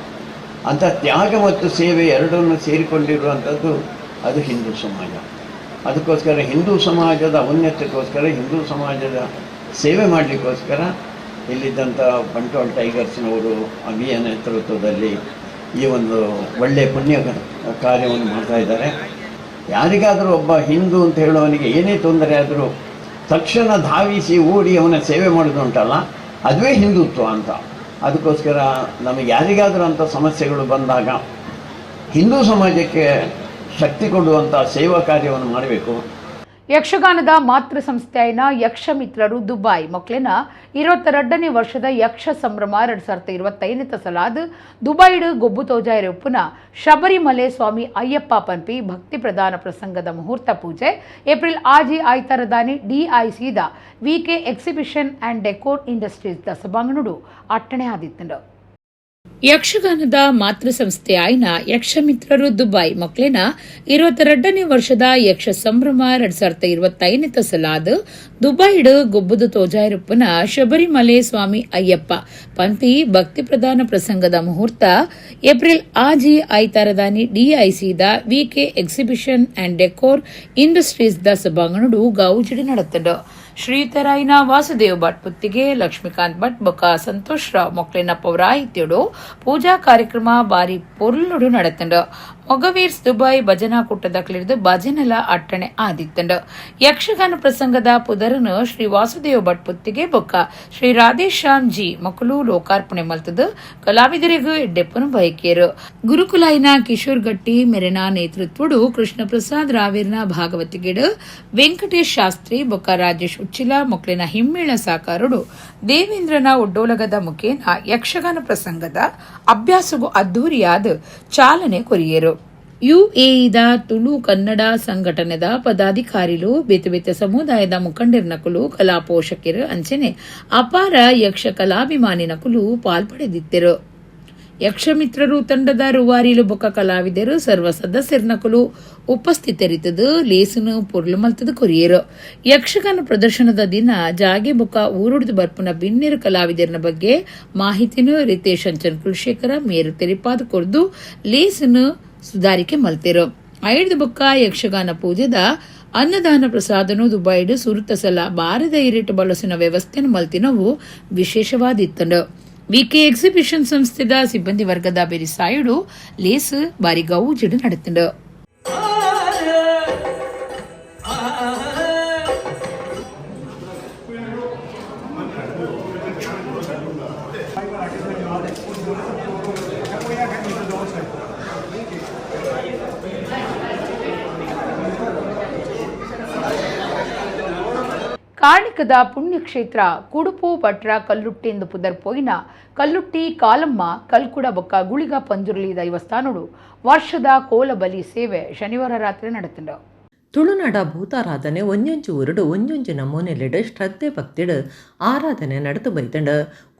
ಅಂತ. ತ್ಯಾಗ ಮತ್ತು ಸೇವೆ ಎರಡನ್ನು ಸೇರಿಕೊಂಡಿರುವಂಥದ್ದು ಅದು ಹಿಂದೂ ಸಮಾಜ. ಅದಕ್ಕೋಸ್ಕರ ಹಿಂದೂ ಸಮಾಜದ ಔನ್ನತ್ಯಕ್ಕೋಸ್ಕರ, ಹಿಂದೂ ಸಮಾಜದ ಸೇವೆ ಮಾಡಲಿಕ್ಕೋಸ್ಕರ ಇಲ್ಲಿದ್ದಂಥ ಬಂಟ್ವಾಳ ಟೈಗರ್ಸ್ನವರು ಅಭಿಯ ನೇತೃತ್ವದಲ್ಲಿ ಈ ಒಂದು ಒಳ್ಳೆಯ ಪುಣ್ಯ ಕಾರ್ಯವನ್ನು ಮಾಡ್ತಾ ಇದ್ದಾರೆ. ಯಾರಿಗಾದರೂ ಒಬ್ಬ ಹಿಂದೂ ಅಂತ ಹೇಳೋವನಿಗೆ ಏನೇ ತೊಂದರೆ ಆದರೂ ತಕ್ಷಣ ಧಾವಿಸಿ ಓಡಿ ಅವನ ಸೇವೆ ಮಾಡೋದು ಉಂಟಲ್ಲ, ಅದುವೇ ಹಿಂದುತ್ವ ಅಂತ. ಅದಕ್ಕೋಸ್ಕರ ನಮಗೆ ಯಾರಿಗಾದರೂ ಅಂಥ ಸಮಸ್ಯೆಗಳು ಬಂದಾಗ ಹಿಂದೂ ಸಮಾಜಕ್ಕೆ ಶಕ್ತಿ ಕೊಡುವಂಥ ಸೇವಾ ಕಾರ್ಯವನ್ನು ಮಾಡಬೇಕು. ಯಕ್ಷಗಾನದ ಮಾತೃ ಸಂಸ್ಥೆಯಾಯಿನ ಯಕ್ಷ ಮಿತ್ರರು ದುಬಾಯ್ ಮೊಕ್ಲೆನ 22ನೇ ವರ್ಷದ ಯಕ್ಷ ಸಂಭ್ರಮ 2025 ಸಲಾದ ದುಬೈಡ್ ಗೊಬ್ಬು ತೋಜಾಯಿರ ಉಪ್ಪುನ ಶಬರಿಮಲೆ ಸ್ವಾಮಿ ಅಯ್ಯಪ್ಪ ಪನ್ಪಿ ಭಕ್ತಿ ಪ್ರದಾನ ಪ್ರಸಂಗದ ಮುಹೂರ್ತ ಪೂಜೆ ಏಪ್ರಿಲ್ ಆಜಿ ಆಯ್ತಾರದಾನಿ DIC ದ VK exhibition and decor industries ದ ಸಭಾಂಗಣುಡು ಅಟ್ಟಣೆ ಆದಿತ್ತಂಡು. ಯಕ್ಷಗಾನದ ಮಾತೃ ಸಂಸ್ಥೆಯಾಯಿನ ಯಕ್ಷ ಮಿತ್ರರು ದುಬಾಯ್ ಮೊಕ್ಲೆನ 22ನೇ ವರ್ಷದ ಯಕ್ಷ ಸಂಭ್ರಮ 2025 ಸಲಾದ ದುಬೈಡ್ ಗೊಬ್ಬುದು ತೋಜಾಯಿರುಪ್ಪನ ಶಬರಿಮಲೆ ಸ್ವಾಮಿ ಅಯ್ಯಪ್ಪ ಪಂಪಿ ಭಕ್ತಿ ಪ್ರದಾನ ಪ್ರಸಂಗದ ಮುಹೂರ್ತ ಏಪ್ರಿಲ್ ಆಜಿ ಆಯ್ತಾರದಾನಿ DIC ದ VK exhibition and decor industries ದ ಸಭಾಂಗಣುಡು ಗೌಜಿಡಿ ನಡೆತಂಡು. ಶ್ರೀತರಾಯಿನ ವಾಸುದೇವ್ ಭಟ್ ಪುತ್ತಿಗೆ ಲಕ್ಷ್ಮೀಕಾಂತ್ ಭಟ್ ಬೊಕ ಸಂತೋಷ್ ರಾವ್ ಮೊಕ್ಲೆನ ಪೌರಾಹಿತ್ಯಡು ಪೂಜಾ ಕಾರ್ಯಕ್ರಮ ಬಾರಿ ಪೊರ್ಲುಡು ನಡೆತಂಡು. ಮೊಗವೀರ್ಸ್ ದುಬೈ ಭಜನಾ ಕೂಟದಕ್ಲಿರಿದು ಭಜನೆಲ ಅಟ್ಟಣೆ ಆದಿತ್ತಂಡು. ಯಕ್ಷಗಾನ ಪ್ರಸಂಗದ ಪುದರನು ಶ್ರೀ ವಾಸುದೇವ್ ಭಟ್ ಪುತ್ತಿಗೆ ಬೊಕ್ಕ ಶ್ರೀ ರಾಧೇಶ್ಯಾಮ್ ಜಿ ಮಕ್ಕಳು ಲೋಕಾರ್ಪಣೆ ಮಲ್ತದು ಕಲಾವಿದರಿಗೂ ಎಡ್ಡೆಪ್ಪನು ಬಯಕೆಯರು. ಗುರುಕುಲಾಯಿನ ಕಿಶೋರ್ ಗಟ್ಟಿ ಮೆರೆನ ನೇತೃತ್ವಡು ಕೃಷ್ಣ ಪ್ರಸಾದ್ ರಾವೇರ್ನ ಭಾಗವತಿಗೆಡು ವೆಂಕಟೇಶ್ ಶಾಸ್ತ್ರಿ ಬೊಕ್ಕ ರಾಜೇಶ್ ಉಚ್ಚಿಲ ಮೊಕ್ಲಿನ ಹಿಮ್ಮೇಳ ಸಾಕಾರಡು ದೇವೇಂದ್ರನ ಒಡ್ಡೋಲಗದ ಮುಖೇನ ಯಕ್ಷಗಾನ ಪ್ರಸಂಗದ ಅಭ್ಯಾಸಗೂ ಅದ್ದೂರಿಯಾದ ಚಾಲನೆ ಕೊರಿಯರು. UAEದ ತುಳು ಕನ್ನಡ ಸಂಘಟನೆದ ಪದಾಧಿಕಾರಿಲು ಬೇತೆ ಸಮುದಾಯದ ಮುಖಂಡರ್ನಕುಲು ಕಲಾ ಪೋಷಕರು ಅಂಚನೆ ಅಪಾರ ಯಕ್ಷ ಕಲಾಭಿಮಾನಿ ನಕುಲು ಪಾಲ್ಪಡೆದಿದ್ದರು. ಯಕ್ಷಮಿತ್ರರು ತಂಡದ ರೂವಾರಿಲು ಬೊಕ್ಕ ಕಲಾವಿದರು ಸರ್ವ ಸದಸ್ಯರ್ನಕುಲು ಉಪಸ್ಥಿತರಿತದು ಲೇಸುನು ಪೊರ್ಲು ಮಲ್ತದ ಕೊರಿಯರು. ಯಕ್ಷಗಾನ ಪ್ರದರ್ಶನದ ದಿನ ಜಾಗೆ ಬೊಕ್ಕ ಊರುಡಿದು ಬರ್ಪುನ ಬಿನ್ನೆರು ಕಲಾವಿದರ್ನ ಬಗ್ಗೆ ಮಾಹಿತಿನು ರಿತೇಶ್ ಅಂಚನ್ ಕುಲಶೇಖರ ಮೇರು ತೆರಿಪಾದ ಕೊರ್ದು ಲೇಸುನು ಸುಧಾರಿಕೆ ಮಲ್ತೆರು. ಐದು ಬೊಕ್ಕ ಯಕ್ಷಗಾನ ಪೂಜೆದ ಅನ್ನದಾನ ಪ್ರಸಾದನು ದುಬೈಡು ಸುರುತ ಸಲ ಬಾರದ ಇರಿಟ್ಟು ಬಳಸಿನ ವ್ಯವಸ್ಥೆಯನ್ನು ಮಲ್ತಿನವು ವಿಶೇಷವಾದಿತ್ತಂಡು. VK ಎಕ್ಸಿಬಿಷನ್ ಸಂಸ್ಥೆದ ಸಿಬ್ಬಂದಿ ವರ್ಗದ ಬೆರಿಸಾಯುಡು ಲೇಸ್ ಬಾರಿ ಗೌಜಿಡು ನಡೆತಂಡು. ಕಾಣಿಕದ ಪುಣ್ಯಕ್ಷೇತ್ರ ಕುಡುಪು ಭಟ್ರ ಕಲ್ಲುಟ್ಟಿಂದು ಪುದರ್ಪೋಯಿನ ಕಲ್ಲುಟ್ಟಿ ಕಾಲಮ್ಮ ಕಲ್ಕುಡ ಬೊಕ್ಕ ಗುಳಿಗ ಪಂಜುರ್ಲಿ ದೈವಸ್ಥಾನಡು ವರ್ಷದ ಕೋಲಬಲಿ ಸೇವೆ ಶನಿವಾರ ರಾತ್ರಿ ನಡೆತಂಡ. ತುಳುನಾಡ ಭೂತಾರಾಧನೆ ಒಂಜೊಂಜು ಊರುಡು ಒಂಜೊಂಜು ನಮೂನೆಲೆಡು ಶ್ರದ್ಧೆ ಭಕ್ತಿಡು ಆರಾಧನೆ ನಡೆದು ಬೈತಂಡ.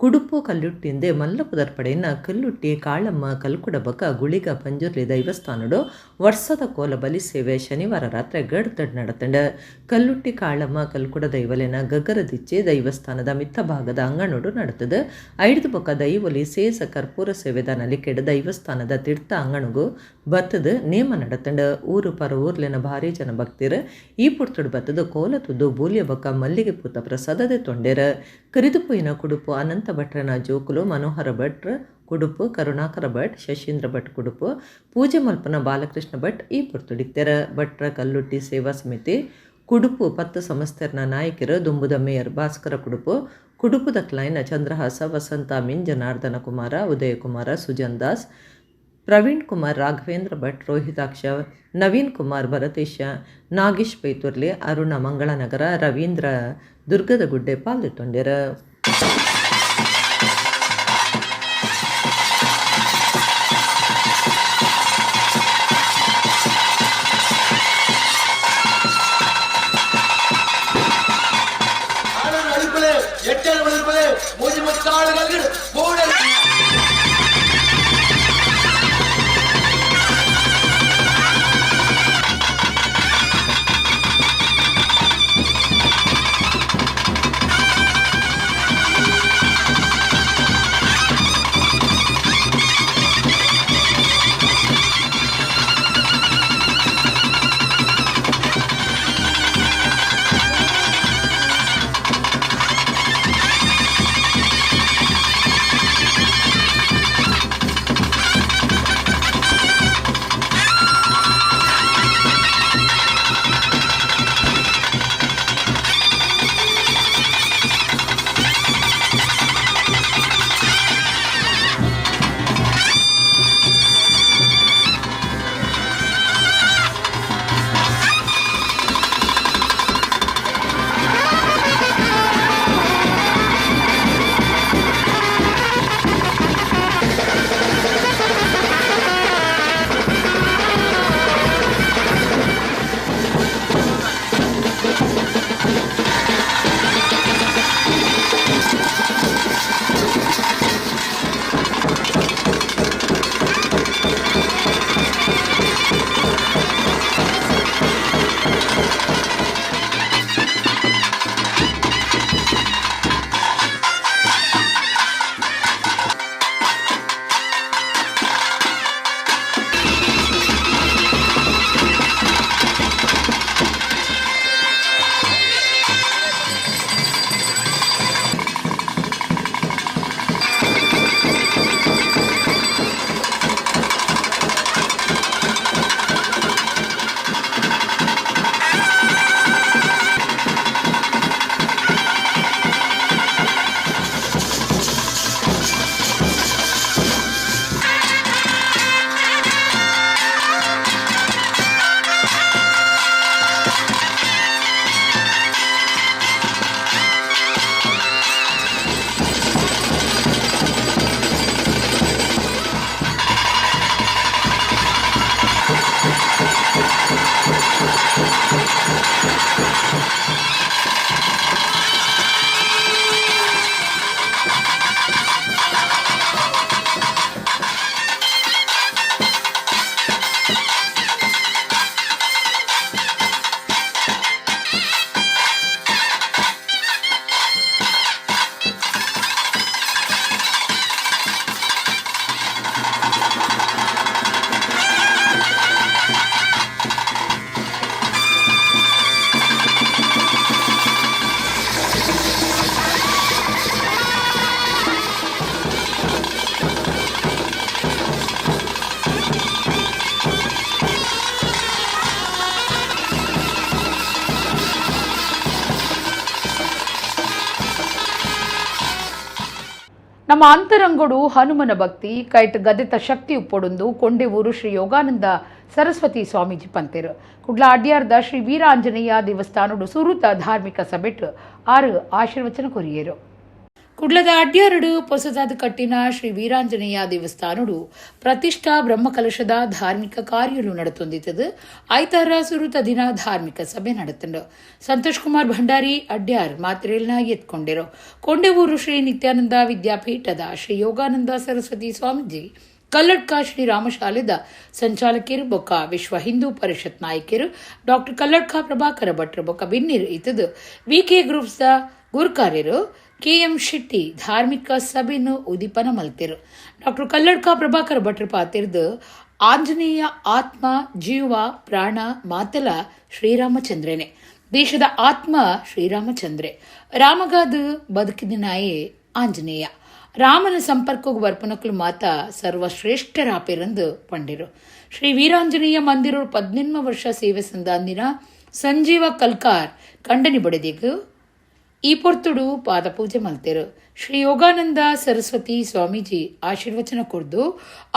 ಕುಡುಪು ಕಲ್ಲುಟ್ಟಿಂದೆ ಮಲ್ಲ ಪುದರ್ಪಡೆಯಿನ ಕಲ್ಲುಟ್ಟಿ ಕಾಳಮ್ಮ ಕಲ್ಕುಡ ಬಕ ಗುಳಿಗ ಪಂಜುರ್ಲಿ ದೈವಸ್ಥಾನಡು ವರ್ಷದ ಕೋಲ ಬಲಿ ಸೇವೆ ಶನಿವಾರ ರಾತ್ರಿ ಗಡ್ತಡ್ ನಡೆತಂಡ. ಕಲ್ಲುಟ್ಟಿ ಕಾಳಮ್ಮ ಕಲ್ಕುಡ ದೈವಲೆನ ಗಗರದಿಚ್ಚೆ ದೈವಸ್ಥಾನದ ಮಿತ್ತ ಭಾಗದ ಅಂಗಣೋಡು ನಡೆತದ. ಐದು ಬೊಕ್ಕ ದೈವಲಿ ಸೇಸ ಕರ್ಪೂರ ಸೇವೆದ ನಲಿಕೆಡು ದೈವಸ್ಥಾನದ ತೀರ್ಥ ಅಂಗಣಗೂ ಬತ್ತದ ನೇಮ ನಡೆತಂಡ. ಊರು ಪರ ಊರ್ಲೆನ ಭಾರಿ ಜನ ಭಕ್ತಿರ ಈ ಪುಡ್ತುಡು ಬತ್ತದ ಕೋಲ ತುದ್ದು ಬೂಲಿಯ ಬೊಕ್ಕ ಮಲ್ಲಿಗೆ ಪೂತ ಪ್ರಸಾದದೆ ತೊಂಡೆರ. ಕರಿದುಪುಯಿನ ಕುಡುಪು ಅನಂತ ಭಟ್ರನ ಜೋಕುಲು ಮನೋಹರ ಭಟ್ರ ಕುಡುಪು ಕರುಣಾಕರ ಭಟ್ ಶಶೀಂದ್ರ ಭಟ್ ಕುಡುಪು ಪೂಜೆ ಮಲ್ಪನ ಬಾಲಕೃಷ್ಣ ಭಟ್ ಈ ಪುಡ್ತುಡಿಕ್ತರ. ಭಟ್ರ ಕಲ್ಲುಟ್ಟಿ ಸೇವಾ ಸಮಿತಿ ಕುಡುಪು 10 ಸಂಸ್ಥೆರ್ನ ನಾಯಕರು ದುಂಬುದ ಮೇಯರ್ ಭಾಸ್ಕರ ಕುಡುಪು ಕುಡುಪುದ ಕ್ಲೈನ ಚಂದ್ರಹಾಸ ವಸಂತ ಮಿನ್ ಜನಾರ್ದನ ಕುಮಾರ ಉದಯಕುಮಾರ ಸುಜನ್ ದಾಸ್ ಪ್ರವೀಣ್ ಕುಮಾರ್ ರಾಘವೇಂದ್ರ ಭಟ್ ರೋಹಿತಾಕ್ಷ ನವೀನ್ ಕುಮಾರ್ ಭರತೇಶ ನಾಗೇಶ್ ಪೈತುರ್ಲಿ ಅರುಣ ಮಂಗಳನಗರ ರವೀಂದ್ರ ದುರ್ಗದ ಗುಡ್ಡೆ ಪಾಲ್ಗೊಂಡಿರ. ನಮ್ಮ ಅಂತರಂಗಡು ಹನುಮನ ಭಕ್ತಿ ಕೈಟ್ ಗದಿತ ಶಕ್ತಿ ಉಪ್ಪೊಡುಂದು ಕೊಂಡೆವೂರು ಶ್ರೀ ಯೋಗಾನಂದ ಸರಸ್ವತಿ ಸ್ವಾಮೀಜಿ ಪಂತೇರು ಕುಡ್ಲ ಅಡ್ಯಾರ್ದ ಶ್ರೀ ವೀರ ಆಂಜನೇಯ ದೇವಸ್ಥಾನಡು ಸುರುತ ಧಾರ್ಮಿಕ ಸಭೆಟ್ 6 ಆಶೀರ್ವಚನ ಕೊರಿಯರು. ಕುಡ್ಲದ ಅಡ್ಯಾರಡು ಹೊಸದಾದ ಕಟ್ಟಿನ ಶ್ರೀ ವೀರಾಂಜನೇಯ ದೇವಸ್ಥಾನಡು ಪ್ರತಿಷ್ಠಾ ಬ್ರಹ್ಮಕಲಶದ ಧಾರ್ಮಿಕ ಕಾರ್ಯಗಳು ನಡೆತೊಂದಿತ್ತದು. ಐತಾರ ಸುರುತ ದಿನ ಧಾರ್ಮಿಕ ಸಭೆ ನಡೆತಂಡು. ಸಂತೋಷ್ ಕುಮಾರ್ ಭಂಡಾರಿ ಅಡ್ಯಾರ್ ಮಾತ್ರೆಲ್ನ ಎತ್ಕೊಂಡಿರೋ. ಕೊಂಡೆವೂರು ಶ್ರೀ ನಿತ್ಯಾನಂದ ವಿದ್ಯಾಪೀಠದ ಶ್ರೀ ಯೋಗಾನಂದ ಸರಸ್ವತಿ ಸ್ವಾಮೀಜಿ, ಕಲ್ಲಡ್ಕ ಶ್ರೀರಾಮ ಶಾಲೆದ ಸಂಚಾಲಕಿಯರು ಬೊಕ್ಕ ವಿಶ್ವ ಹಿಂದೂ ಪರಿಷತ್ ನಾಯಕಿಯರು ಡಾಕ್ಟರ್ ಕಲ್ಲಡ್ಕ ಪ್ರಭಾಕರ ಭಟ್ರು ಬೊಕ್ಕ ಬಿನ್ನಿರು ಇತ್ತದು. ವಿಕೆ ಗ್ರೂಪ್ಸ್ದ ಗುರುಕಾರ್ಯರು KM ಶೆಟ್ಟಿ ಧಾರ್ಮಿಕ ಸಭೆಯನ್ನು ಉದೀಪನ ಮಲ್ತಿರು. ಡಾಕ್ಟರ್ ಕಲ್ಲಡ್ಕ ಪ್ರಭಾಕರ ಭಟ್ರು ಪಾತಿರ್ದು ಆಂಜನೇಯ ಆತ್ಮ ಜೀವ ಪ್ರಾಣ ಮಾತಲ ಶ್ರೀರಾಮಚಂದ್ರನೇ. ದೇಶದ ಆತ್ಮ ಶ್ರೀರಾಮಚಂದ್ರೆ, ರಾಮಗಾದ ಬದುಕಿದ ನಾಯೇ ಆಂಜನೇಯ. ರಾಮನ ಸಂಪರ್ಕಕ್ಕೆ ಬರ್ಪನಕ್ಕಲು ಮಾತ ಸರ್ವಶ್ರೇಷ್ಠರಾಪೇರಂದು ಪಂಡಿರು. ಶ್ರೀ ವೀರಾಂಜನೇಯ ಮಂದಿರ 18 ವರ್ಷ ಸೇವೆ ಸಂದಾಂದಿನ ಸಂಜೀವ ಕಲ್ಕಾರ್ ಕಂಡನಿ ಬಡದಿಗೂ ಈ ಪೊರ್ತುಡು ಪಾದಪೂಜೆ ಮಲ್ತೇರು. ಶ್ರೀ ಯೋಗಾನಂದ ಸರಸ್ವತಿ ಸ್ವಾಮೀಜಿ ಆಶೀರ್ವಚನ ಕೊಡ್ದು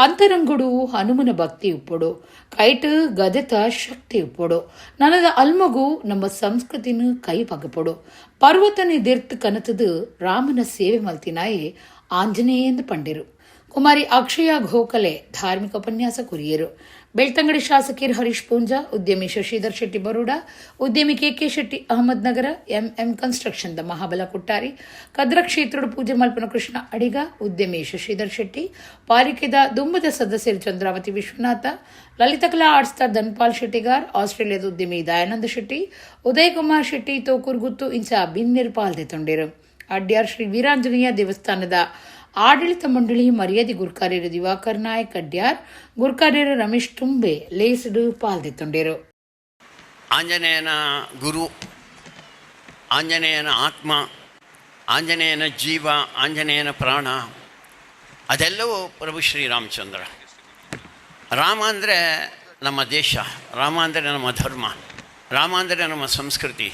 ಅಂತರಂಗುಡು ಹನುಮನ ಭಕ್ತಿ ಉಪ್ಪೊಡು, ಕೈಟ್ ಗದೆತ ಶಕ್ತಿ ಉಪ್ಪೊಡು, ನನದ ಅಲ್ಮಗು ನಮ್ಮ ಸಂಸ್ಕೃತಿನ ಕೈ ಪಗಪೊಡು, ಪರ್ವತನ ಎದಿರ್ತು ಕನತದು ರಾಮನ ಸೇವೆ ಮಲ್ತಿನಾಯೇ ಆಂಜನೇಯಂದು ಪಂಡಿರು. ಕುಮಾರಿ ಅಕ್ಷಯ ಗೋಖಲೆ ಧಾರ್ಮಿಕ ಉಪನ್ಯಾಸ ಕುರಿಯರು. ಬೆಳ್ತಂಗಡಿ ಶಾಸಕಿಯರು ಹರೀಶ್ ಪೂಂಜಾ, ಉದ್ಯಮಿ ಶಶಿಧರ್ ಶೆಟ್ಟಿ ಬರೋಡ, ಉದ್ಯಮಿ KK Shetty Ahmed Nagar, MM construction ದ ಮಹಾಬಲ ಕುಟ್ಟಾರಿ, ಕದ್ರ ಕ್ಷೇತ್ರದ ಪೂಜೆ ಮಲ್ಪನ ಕೃಷ್ಣ ಅಡಿಗ, ಉದ್ಯಮಿ ಶಶಿಧರ್ ಶೆಟ್ಟಿ, ಪಾಲಿಕೆದ ದುಂಬದ ಸದಸ್ಯರು ಚಂದ್ರಾವತಿ ವಿಶ್ವನಾಥ, ಲಲಿತಕಲಾ ಆರ್ಟ್ಸ್ದ ಧನ್ಪಾಲ್ ಶೆಟ್ಟಿಗಾರ್, ಆಸ್ಟ್ರೇಲಿಯಾದ ಉದ್ಯಮಿ ದಯಾನಂದ ಶೆಟ್ಟಿ, ಉದಯ್ ಕುಮಾರ್ ಶೆಟ್ಟಿ ತೋಕೂರ್ಗುತ್ತು ಇಂಚ ಬಿನ್ನಿರ್ ಪಾಲ್ದೆ ತೊಂಡಿರು. ಅಡ್ಯಾರ್ ಶ್ರೀ ವೀರಾಂಜನೇಯ ದೇವಸ್ಥಾನದ ಆಡಳಿತ ಮಂಡಳಿ ಮರ್ಯಾದೆ ಗುರುಕಾರ್ಯರು ದಿವಾಕರ್ ನಾಯಕ್ ಅಡ್ಯಾರ್, ಗುರುಕಾರ್ಯರು ರಮೇಶ್ ತುಂಬೆ ಲೇಸಡು ಪಾಲ್ದೆತ್ತೊಂಡರು. ಆಂಜನೇಯನ ಗುರು, ಆಂಜನೇಯನ ಆತ್ಮ, ಆಂಜನೇಯನ ಜೀವ, ಆಂಜನೇಯನ ಪ್ರಾಣ, ಅದೆಲ್ಲವೂ ಪ್ರಭು ಶ್ರೀರಾಮಚಂದ್ರ. ರಾಮ ಅಂದರೆ ನಮ್ಮ ದೇಶ, ರಾಮ ಅಂದರೆ ನಮ್ಮ ಧರ್ಮ, ರಾಮ ಅಂದರೆ ನಮ್ಮ ಸಂಸ್ಕೃತಿ,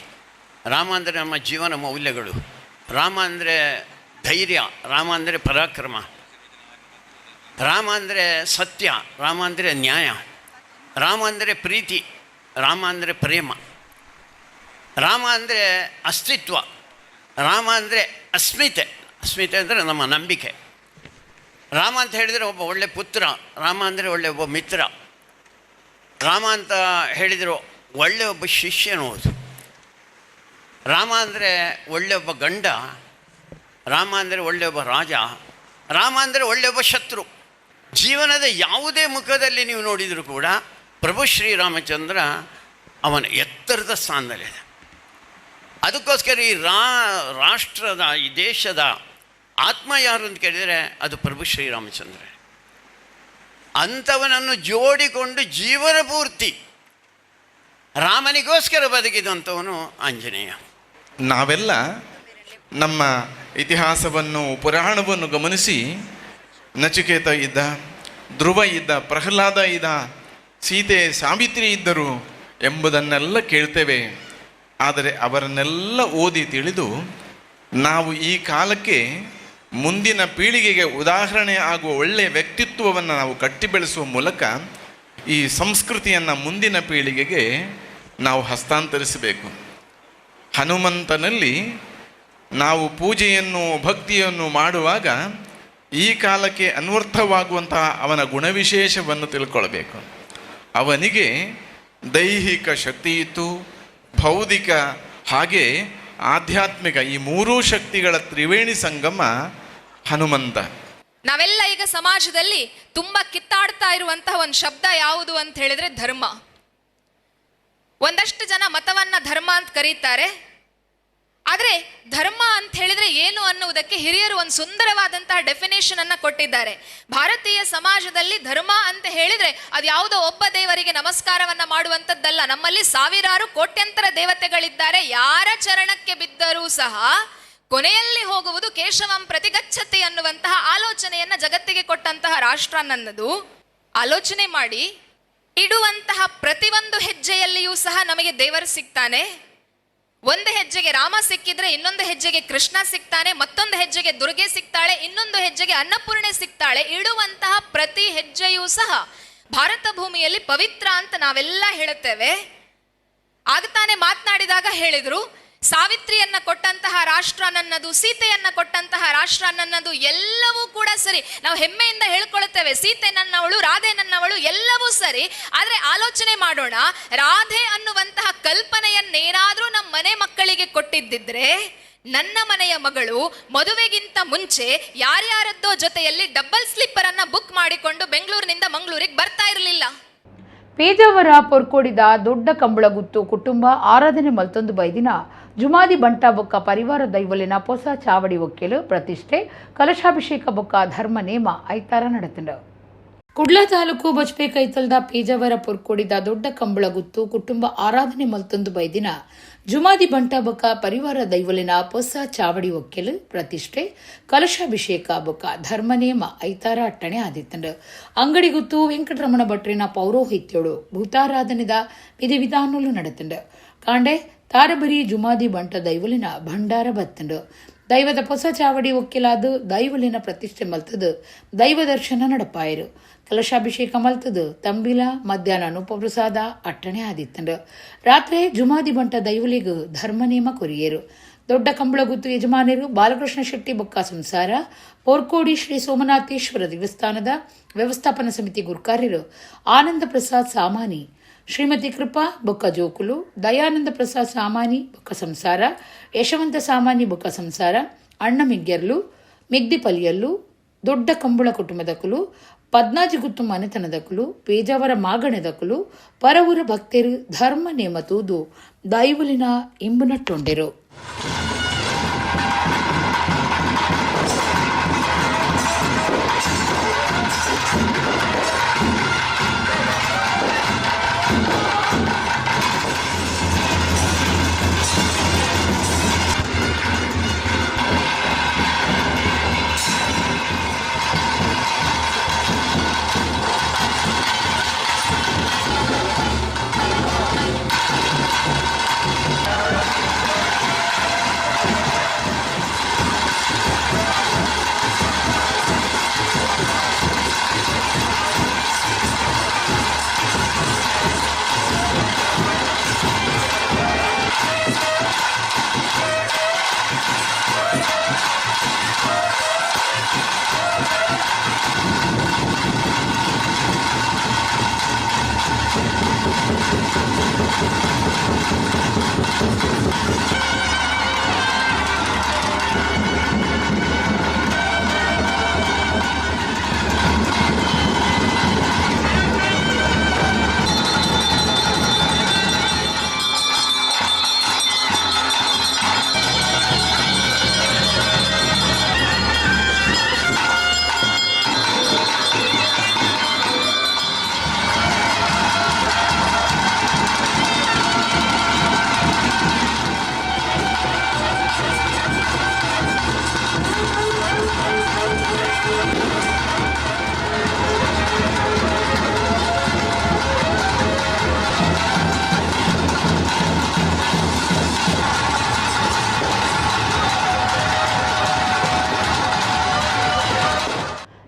ರಾಮ ಅಂದರೆ ನಮ್ಮ ಜೀವನ ಮೌಲ್ಯಗಳು, ರಾಮ ಅಂದರೆ ಧೈರ್ಯ, ರಾಮ ಅಂದರೆ ಪರಾಕ್ರಮ, ರಾಮ ಅಂದರೆ ಸತ್ಯ, ರಾಮ ಅಂದರೆ ನ್ಯಾಯ, ರಾಮ ಅಂದರೆ ಪ್ರೀತಿ, ರಾಮ ಅಂದರೆ ಪ್ರೇಮ, ರಾಮ ಅಂದರೆ ಅಸ್ತಿತ್ವ, ರಾಮ ಅಂದರೆ ಅಸ್ಮಿತೆ, ಅಸ್ಮಿತೆ ಅಂದರೆ ನಮ್ಮ ನಂಬಿಕೆ. ರಾಮ ಅಂತ ಹೇಳಿದರೆ ಒಬ್ಬ ಒಳ್ಳೆ ಪುತ್ರ, ರಾಮ ಅಂದರೆ ಒಳ್ಳೆ ಒಬ್ಬ ಮಿತ್ರ, ರಾಮ ಅಂತ ಹೇಳಿದರೆ ಒಳ್ಳೆ ಒಬ್ಬ ಶಿಷ್ಯನೋದು, ರಾಮ ಅಂದರೆ ಒಳ್ಳೆ ಒಬ್ಬ ಗಂಡ, ರಾಮ ಅಂದರೆ ಒಳ್ಳೆ ಒಬ್ಬ ರಾಜ, ರಾಮ ಅಂದರೆ ಒಳ್ಳೆ ಒಬ್ಬ ಶತ್ರು. ಜೀವನದ ಯಾವುದೇ ಮುಖದಲ್ಲಿ ನೀವು ನೋಡಿದರೂ ಕೂಡ ಪ್ರಭು ಶ್ರೀರಾಮಚಂದ್ರ ಅವನ ಎತ್ತರದ ಸ್ಥಾನದಲ್ಲಿದೆ. ಅದಕ್ಕೋಸ್ಕರ ಈ ರಾಷ್ಟ್ರದ, ಈ ದೇಶದ ಆತ್ಮ ಯಾರು ಅಂತ ಕೇಳಿದರೆ ಅದು ಪ್ರಭು ಶ್ರೀರಾಮಚಂದ್ರ. ಅಂಥವನನ್ನು ಜೋಡಿಕೊಂಡು ಜೀವನ ಪೂರ್ತಿ ರಾಮನಿಗೋಸ್ಕರ ಬದುಕಿದಂಥವನು ಆಂಜನೇಯ. ನಾವೆಲ್ಲ ನಮ್ಮ ಇತಿಹಾಸವನ್ನು, ಪುರಾಣವನ್ನು ಗಮನಿಸಿ ನಚಿಕೇತ ಇದ್ದ, ಧ್ರುವ ಇದ್ದ, ಪ್ರಹ್ಲಾದ ಇದ್ದ, ಸೀತೆ ಸಾವಿತ್ರಿ ಇದ್ದರು ಎಂಬುದನ್ನೆಲ್ಲ ಕೇಳ್ತೇವೆ. ಆದರೆ ಅವರನ್ನೆಲ್ಲ ಓದಿ ತಿಳಿದು ನಾವು ಈ ಕಾಲಕ್ಕೆ ಮುಂದಿನ ಪೀಳಿಗೆಗೆ ಉದಾಹರಣೆ ಆಗುವ ಒಳ್ಳೆಯ ವ್ಯಕ್ತಿತ್ವವನ್ನು ನಾವು ಕಟ್ಟಿ ಬೆಳೆಸುವ ಮೂಲಕ ಈ ಸಂಸ್ಕೃತಿಯನ್ನು ಮುಂದಿನ ಪೀಳಿಗೆಗೆ ನಾವು ಹಸ್ತಾಂತರಿಸಬೇಕು. ಹನುಮಂತನಲ್ಲಿ ನಾವು ಪೂಜೆಯನ್ನು, ಭಕ್ತಿಯನ್ನು ಮಾಡುವಾಗ ಈ ಕಾಲಕ್ಕೆ ಅನ್ವರ್ಥವಾಗುವಂತಹ ಅವನ ಗುಣವಿಶೇಷವನ್ನು ತಿಳ್ಕೊಳ್ಬೇಕು. ಅವನಿಗೆ ದೈಹಿಕ ಶಕ್ತಿ ಇತ್ತು, ಭೌತಿಕ ಹಾಗೆ ಆಧ್ಯಾತ್ಮಿಕ, ಈ ಮೂರೂ ಶಕ್ತಿಗಳ ತ್ರಿವೇಣಿ ಸಂಗಮ ಹನುಮಂತ. ನಾವೆಲ್ಲ ಈಗ ಸಮಾಜದಲ್ಲಿ ತುಂಬಾ ಕಿತ್ತಾಡ್ತಾ ಇರುವಂತಹ ಒಂದು ಶಬ್ದ ಯಾವುದು ಅಂತ ಹೇಳಿದ್ರೆ ಧರ್ಮ. ಒಂದಷ್ಟು ಜನ ಮತವನ್ನ ಧರ್ಮ ಅಂತ ಕರೀತಾರೆ. ಆದ್ರೆ ಧರ್ಮ ಅಂತ ಹೇಳಿದ್ರೆ ಏನು ಅನ್ನುವುದಕ್ಕೆ ಹಿರಿಯರು ಒಂದು ಸುಂದರವಾದಂತಹ ಡೆಫಿನೇಷನ್ ಅನ್ನ ಕೊಟ್ಟಿದ್ದಾರೆ. ಭಾರತೀಯ ಸಮಾಜದಲ್ಲಿ ಧರ್ಮ ಅಂತ ಹೇಳಿದ್ರೆ ಅದು ಯಾವುದೋ ಒಬ್ಬ ದೇವರಿಗೆ ನಮಸ್ಕಾರವನ್ನ ಮಾಡುವಂತದ್ದಲ್ಲ. ನಮ್ಮಲ್ಲಿ ಸಾವಿರಾರು ಕೋಟ್ಯಂತರ ದೇವತೆಗಳಿದ್ದಾರೆ. ಯಾರ ಚರಣಕ್ಕೆ ಬಿದ್ದರೂ ಸಹ ಕೊನೆಯಲ್ಲಿ ಹೋಗುವುದು ಕೇಶವಂ ಪ್ರತಿಗಚ್ಚತೆ ಅನ್ನುವಂತಹ ಆಲೋಚನೆಯನ್ನ ಜಗತ್ತಿಗೆ ಕೊಟ್ಟಂತಹ ರಾಷ್ಟ್ರ ನನ್ನದು. ಆಲೋಚನೆ ಮಾಡಿ, ಇಡುವಂತಹ ಪ್ರತಿಯೊಂದು ಹೆಜ್ಜೆಯಲ್ಲಿಯೂ ಸಹ ನಮಗೆ ದೇವರು ಸಿಗ್ತಾನೆ. ಒಂದು ಹೆಜ್ಜೆಗೆ ರಾಮ ಸಿಕ್ಕಿದ್ರೆ ಇನ್ನೊಂದು ಹೆಜ್ಜೆಗೆ ಕೃಷ್ಣ ಸಿಗ್ತಾನೆ, ಮತ್ತೊಂದು ಹೆಜ್ಜೆಗೆ ದುರ್ಗೆ ಸಿಗ್ತಾಳೆ, ಇನ್ನೊಂದು ಹೆಜ್ಜೆಗೆ ಅನ್ನಪೂರ್ಣೆ ಸಿಗ್ತಾಳೆ. ಇಡುವಂತಹ ಪ್ರತಿ ಹೆಜ್ಜೆಯೂ ಸಹ ಭಾರತ ಭೂಮಿಯಲ್ಲಿ ಪವಿತ್ರ ಅಂತ ನಾವೆಲ್ಲ ಹೇಳುತ್ತೇವೆ. ಆಗ್ತಾನೆ ಮಾತನಾಡಿದಾಗ ಹೇಳಿದ್ರು, ಸಾವಿತ್ರಿಯನ್ನ ಕೊಟ್ಟಂತಹ ರಾಷ್ಟ್ರ ನನ್ನದು, ಸೀತೆಯನ್ನ ಕೊಟ್ಟಂತಹ ರಾಷ್ಟ್ರ ನನ್ನದು, ಎಲ್ಲವೂ ಕೂಡ ಸರಿ. ನಾವು ಹೆಮ್ಮೆಯಿಂದ ಹೇಳ್ಕೊಳ್ಳುತ್ತೇವೆ ಸೀತೆ ನನ್ನವಳು, ರಾಧೆ ನನ್ನವಳು, ಎಲ್ಲವೂ ಸರಿ. ಆದ್ರೆ ಆಲೋಚನೆ ಮಾಡೋಣ, ರಾಧೆ ಅನ್ನುವಂತಹ ಕಲ್ಪನೆಯನ್ನೇನಾದ್ರೂ ನಮ್ಮ ಮನೆ ಮಕ್ಕಳಿಗೆ ಕೊಟ್ಟಿದ್ದಿದ್ರೆ, ನನ್ನ ಮನೆಯ ಮಗಳು ಮದುವೆಗಿಂತ ಮುಂಚೆ ಯಾರ್ಯಾರದ್ದೋ ಜೊತೆಯಲ್ಲಿ ಡಬಲ್ ಸ್ಲೀಪರ್ ಅನ್ನ ಬುಕ್ ಮಾಡಿಕೊಂಡು ಬೆಂಗಳೂರಿನಿಂದ ಮಂಗಳೂರಿಗೆ ಬರ್ತಾ ಇರಲಿಲ್ಲ. ಪೇಜಾವರ ಪೊರ್ಕೋಡಿದ ದೊಡ್ಡ ಕಂಬಳಗುತ್ತು ಕುಟುಂಬ ಆರಾಧನೆ ಮಲ್ತೊಂದು ಬೈದಿನ ಜುಮಾದಿ ಬಂಟ ಬೊಕ್ಕ ಪರಿವಾರ ದೈವಲಿನ ಹೊಸ ಚಾವಡಿ ಒಕ್ಕೆಲು ಪ್ರತಿಷ್ಠೆ ಕಲಶಾಭಿಷೇಕ ಬೊಕ್ಕ ಧರ್ಮ ನೇಮ ಐತಾರ ನಡೆತಂಡ. ಕುಡ್ಲ ತಾಲೂಕು ಬಜ್ಪೆ ಕೈತಲ್ದ ಪೇಜಾವರ ಪೊರ್ಕೋಡಿದ ದೊಡ್ಡ ಕಂಬಳಗುತ್ತು ಕುಟುಂಬ ಆರಾಧನೆ ಮಲ್ತೊಂದು ಬೈದಿನ ಜುಮಾದಿ ಬಂಟ ಬೊಕ್ಕ ಪರಿವಾರ ದೈವಲಿನ ಹೊಸ ಚಾವಡಿ ಒಕ್ಕೆಲು ಪ್ರತಿಷ್ಠೆ ಕಲಶಾಭಿಷೇಕ ಬೊಕ್ಕ ಧರ್ಮ ನೇಮ ಐತಾರ ಅಟ್ಟಣೆ ಆದಿತ್ತಂಡ. ಅಂಗಡಿಗುತ್ತು ವೆಂಕಟರಮಣ ಭಟ್ರಿನ ಪೌರೋಹಿತ್ಯೋಡು ಭೂತಾರಾಧನೆದ ವಿಧಿವಿಧಾನಗಳು ನಡೆತಂಡ. ಕಾಂಡೆ ತಾರಬರಿ ಜುಮಾದಿ ಬಂಟ ದೈವಲಿನ ಭಂಡಾರ ಬತ್ತಂಡು. ದೈವದ ಹೊಸ ಚಾವಡಿ ಒಕ್ಕೆಲಾದು ದೈವಲಿನ ಪ್ರತಿಷ್ಠೆ ಮಲ್ತದು ದೈವ ದರ್ಶನ ನಡಪಾಯರು. ಕಲಶಾಭಿಷೇಕ ಮಲ್ತದು ತಂಬಿಲ ಮಧ್ಯಾಹ್ನ ಉಪಪ್ರಸಾದ ಅಟ್ಟಣೆ ಆದಿತ್ತಂಡು. ರಾತ್ರಿ ಜುಮಾದಿ ಬಂಟ ದೈವಲಿಗೂ ಧರ್ಮ ನೇಮ ಕೊರಿಯರು. ದೊಡ್ಡ ಕಂಬಳಗುತ್ತು ಯಜಮಾನರು ಬಾಲಕೃಷ್ಣ ಶೆಟ್ಟಿ ಬೊಕ್ಕ ಸಂಸಾರ ಪೋರ್ಕೋಡಿ ಶ್ರೀ ಸೋಮನಾಥೇಶ್ವರ ದೇವಸ್ಥಾನದ ವ್ಯವಸ್ಥಾಪನಾ ಸಮಿತಿ ಗುರುಕಾರ್ಯರು ಆನಂದ ಪ್ರಸಾದ್ ಸಾಮಾನಿ, ಶ್ರೀಮತಿ ಕೃಪಾ ಬೊಕ್ಕ ಜೋಕುಲು, ದಯಾನಂದ ಪ್ರಸಾದ್ ಸಾಮಾನಿ ಬೊಕ್ಕ ಸಂಸಾರ, ಯಶವಂತ ಸಾಮಾನಿ ಬೊಕ್ಕ ಸಂಸಾರ, ಅಣ್ಣ ಮಿಗ್ಗೆರ್ಲು ಮಿಗ್ದಿಪಲ್ಲಿಯಲ್ಲು, ದೊಡ್ಡ ಕಂಬಳ ಕುಟುಂಬದಕುಲು, ಪದ್ನಾಜಿಗುತ್ತು ಮನೆತನದಕುಲು, ಪೇಜಾವರ ಮಾಗಣೆದಕುಲು, ಪರವೂರ ಭಕ್ತರು ಧರ್ಮ ನೇಮ ತೂದು ದೈವಲಿನ ಇಂಬುನಟ್ಟೊಂಡೆರು.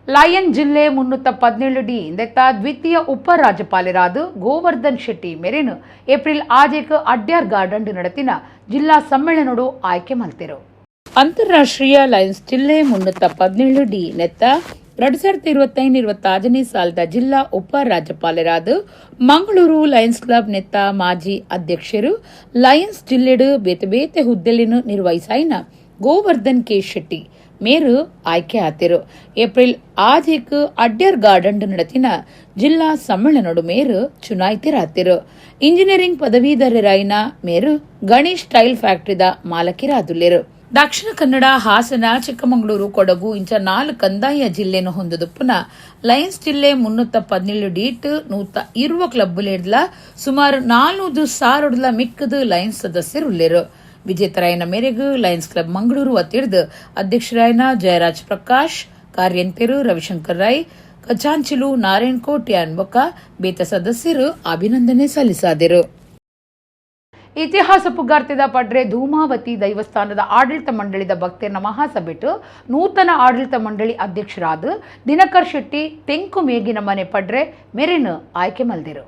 ಲಯನ್ ಜಿಲ್ಲೆ 317ಡಿ ಇಂದೆತ್ತ ದ್ವಿತೀಯ ಉಪರಾಜ್ಯಪಾಲರಾದ ಗೋವರ್ಧನ್ ಶೆಟ್ಟಿ ಮೇರೆನು ಏಪ್ರಿಲ್ 6 ಅಡ್ಯಾರ್ ಗಾರ್ಡನ್ ನಡತಿನ ಜಿಲ್ಲಾ ಸಮ್ಮೇಳನೋಡು ಆಯ್ಕೆ ಮಲ್ತಿರು. ಅಂತಾರಾಷ್ಟ್ರೀಯ ಲಯನ್ಸ್ ಜಿಲ್ಲೆ 317ಡಿ ನೆತ್ತ 2025-26ನೇ ಸಾಲದ ಜಿಲ್ಲಾ ಉಪರಾಜ್ಯಪಾಲರಾದ ಮಂಗಳೂರು ಲಯನ್ಸ್ ಕ್ಲಬ್ ನೆತ್ತ ಮಾಜಿ ಅಧ್ಯಕ್ಷರು ಲಯನ್ಸ್ ಜಿಲ್ಲೆಡು ಬೇತೆ ಬೇತೆ ಹುದ್ದೆಯನ್ನು ನಿರ್ವಹಿಸಾಯಿನ ಗೋವರ್ಧನ್ ಕೆ ಶೆಟ್ಟಿ ಮೇರು ಆಯ್ಕೆ ಆತಿರು. ಏಪ್ರಿಲ್ 6 ಅಡ್ಯಾರ್ ಗಾರ್ಡನ್ ನಡತಿನ ಜಿಲ್ಲಾ ಸಮ್ಮೇಳನಡು ಮೇರು ಚುನಾಯಿತರಾತಿರು. ಇಂಜಿನಿಯರಿಂಗ್ ಪದವೀಧರರಾಯಿನ ಮೇರು ಗಣೇಶ್ ಟೈಲ್ ಫ್ಯಾಕ್ಟರಿದ ಮಾಲಕಿರಾದುಲ್ಲೇರು. ದಕ್ಷಿಣ ಕನ್ನಡ, ಹಾಸನ, ಚಿಕ್ಕಮಗಳೂರು, ಕೊಡಗು ಇಂಚ 4 ಕಂದಾಯ ಜಿಲ್ಲೆಯನ್ನು ಹೊಂದದುಪ್ಪುನ ಲಯನ್ಸ್ ಜಿಲ್ಲೆ 317 ನೂತ ಇರುವ ಕ್ಲಬ್ಬುಲೇಡ್ಲ ಸುಮಾರು 400,000 ಮಿಕ್ಕದು ಲಯನ್ಸ್ ಸದಸ್ಯರುಲ್ಲೇರು. ವಿಜೇತರಾಯನ ಮೇರೆಗೂ ಲಯನ್ಸ್ ಕ್ಲಬ್ ಮಂಗಳೂರು ಒತ್ತಿಡ್ದು ಅಧ್ಯಕ್ಷರಾಯನ ಜಯರಾಜ್ ಪ್ರಕಾಶ್, ಕಾರ್ಯಂತೆರು ರವಿಶಂಕರ್ ರಾಯ್, ಕಚಾಂಚಿಲು ನಾರಾಯಣ್ ಕೋಟ್ಯಾನ್ ಬೊಕ್ಕ ಬೇತ ಸದಸ್ಯರು ಅಭಿನಂದನೆ ಸಲ್ಲಿಸಾದರು. ಇತಿಹಾಸ ಪುಗಾರ್ತಿದ ಪಡ್ರೆ ಧೂಮಾವತಿ ದೈವಸ್ಥಾನದ ಆಡಳಿತ ಮಂಡಳಿದ ಭಕ್ತರನ್ನ ಮಹಾಸಭೆಟು ನೂತನ ಆಡಳಿತ ಮಂಡಳಿ ಅಧ್ಯಕ್ಷರಾದ ದಿನಕರ್ ಶೆಟ್ಟಿ ತೆಂಕು ಮೇಗಿನ ಮನೆ ಪಡ್ರೆ ಮೆರಿನ್ ಆಯ್ಕೆ ಮಲ್ದಿರು.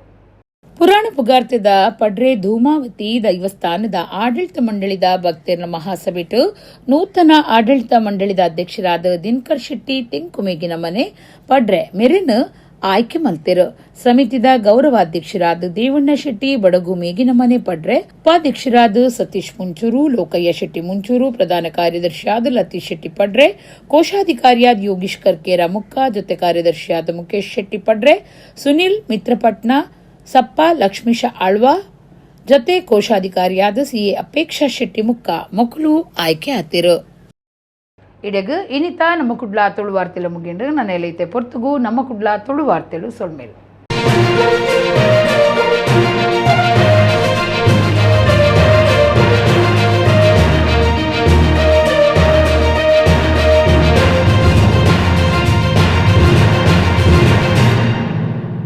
ಪುರಾಣ ಪುಗಾರ್ತಿದ ಪಡ್ರೆ ಧೂಮಾವತಿ ದೈವಸ್ಥಾನದ ಆಡಳಿತ ಮಂಡಳಿದ ಭಕ್ತರನ್ನ ಮಹಾಸಭೆಟು ನೂತನ ಆಡಳಿತ ಮಂಡಳಿದ ಅಧ್ಯಕ್ಷರಾದ ದಿನಕರ್ ಶೆಟ್ಟಿ ತೆಂಕು ಮೇಗಿನ ಮನೆ ಪಡ್ರೆ ಮೆರಿನ್ ಆಯ್ಕೆ ಮಲ್ತಿರು. ಸಮಿತಿದ ಗೌರವಾಧ್ಯಕ್ಷರಾದ ದೇವಣ್ಣ ಶೆಟ್ಟಿ ಬಡಗು ಮೇಗಿನ ಮನೆ ಪಡ್ರೆ, ಉಪಾಧ್ಯಕ್ಷರಾದ ಸತೀಶ್ ಮುಂಚೂರು, ಲೋಕಯ್ಯ ಶೆಟ್ಟಿ ಮುಂಚೂರು, ಪ್ರಧಾನ ಕಾರ್ಯದರ್ಶಿಯಾದ ಲತೀಶ್ ಶೆಟ್ಟಿ ಪಡ್ರೆ, ಕೋಶಾಧಿಕಾರಿಯಾದ ಯೋಗೀಶ್ ಕರ್ಕೇರ ಮುಕ್ಕ, ಜೊತೆ ಕಾರ್ಯದರ್ಶಿಯಾದ ಮುಖೇಶ್ ಶೆಟ್ಟಿ ಪಡ್ರೆ, ಸುನಿಲ್ ಮಿತ್ರಪಟ್ನ, ಸಪ್ಪ ಲಕ್ಷ್ಮೀಶ ಆಳ್ವಾ, ಜೊತೆ ಕೋಶಾಧಿಕಾರಿಯಾದ ಸಿಎ ಅಪೇಕ್ಷಾ ಶೆಟ್ಟಿ ಮುಕ್ಕ ಮಕ್ಕಳು ಆಯ್ಕೆ ಆತಿರು. ಇಡೆಗು ಇನಿತ ನಮ್ಮ ಕುಡ್ಲಾ ತುಳು ವಾರ್ತೆಲು ಮುಗಿಂಡು ನನ್ನ ಎಲೈತೆ ಪೊರ್ತುಗು ನಮ್ಮ ಕುಡ್ಲಾ ತುಳು ವಾರ್ತೆಲು ಸೊಳ್ಮೇಲು.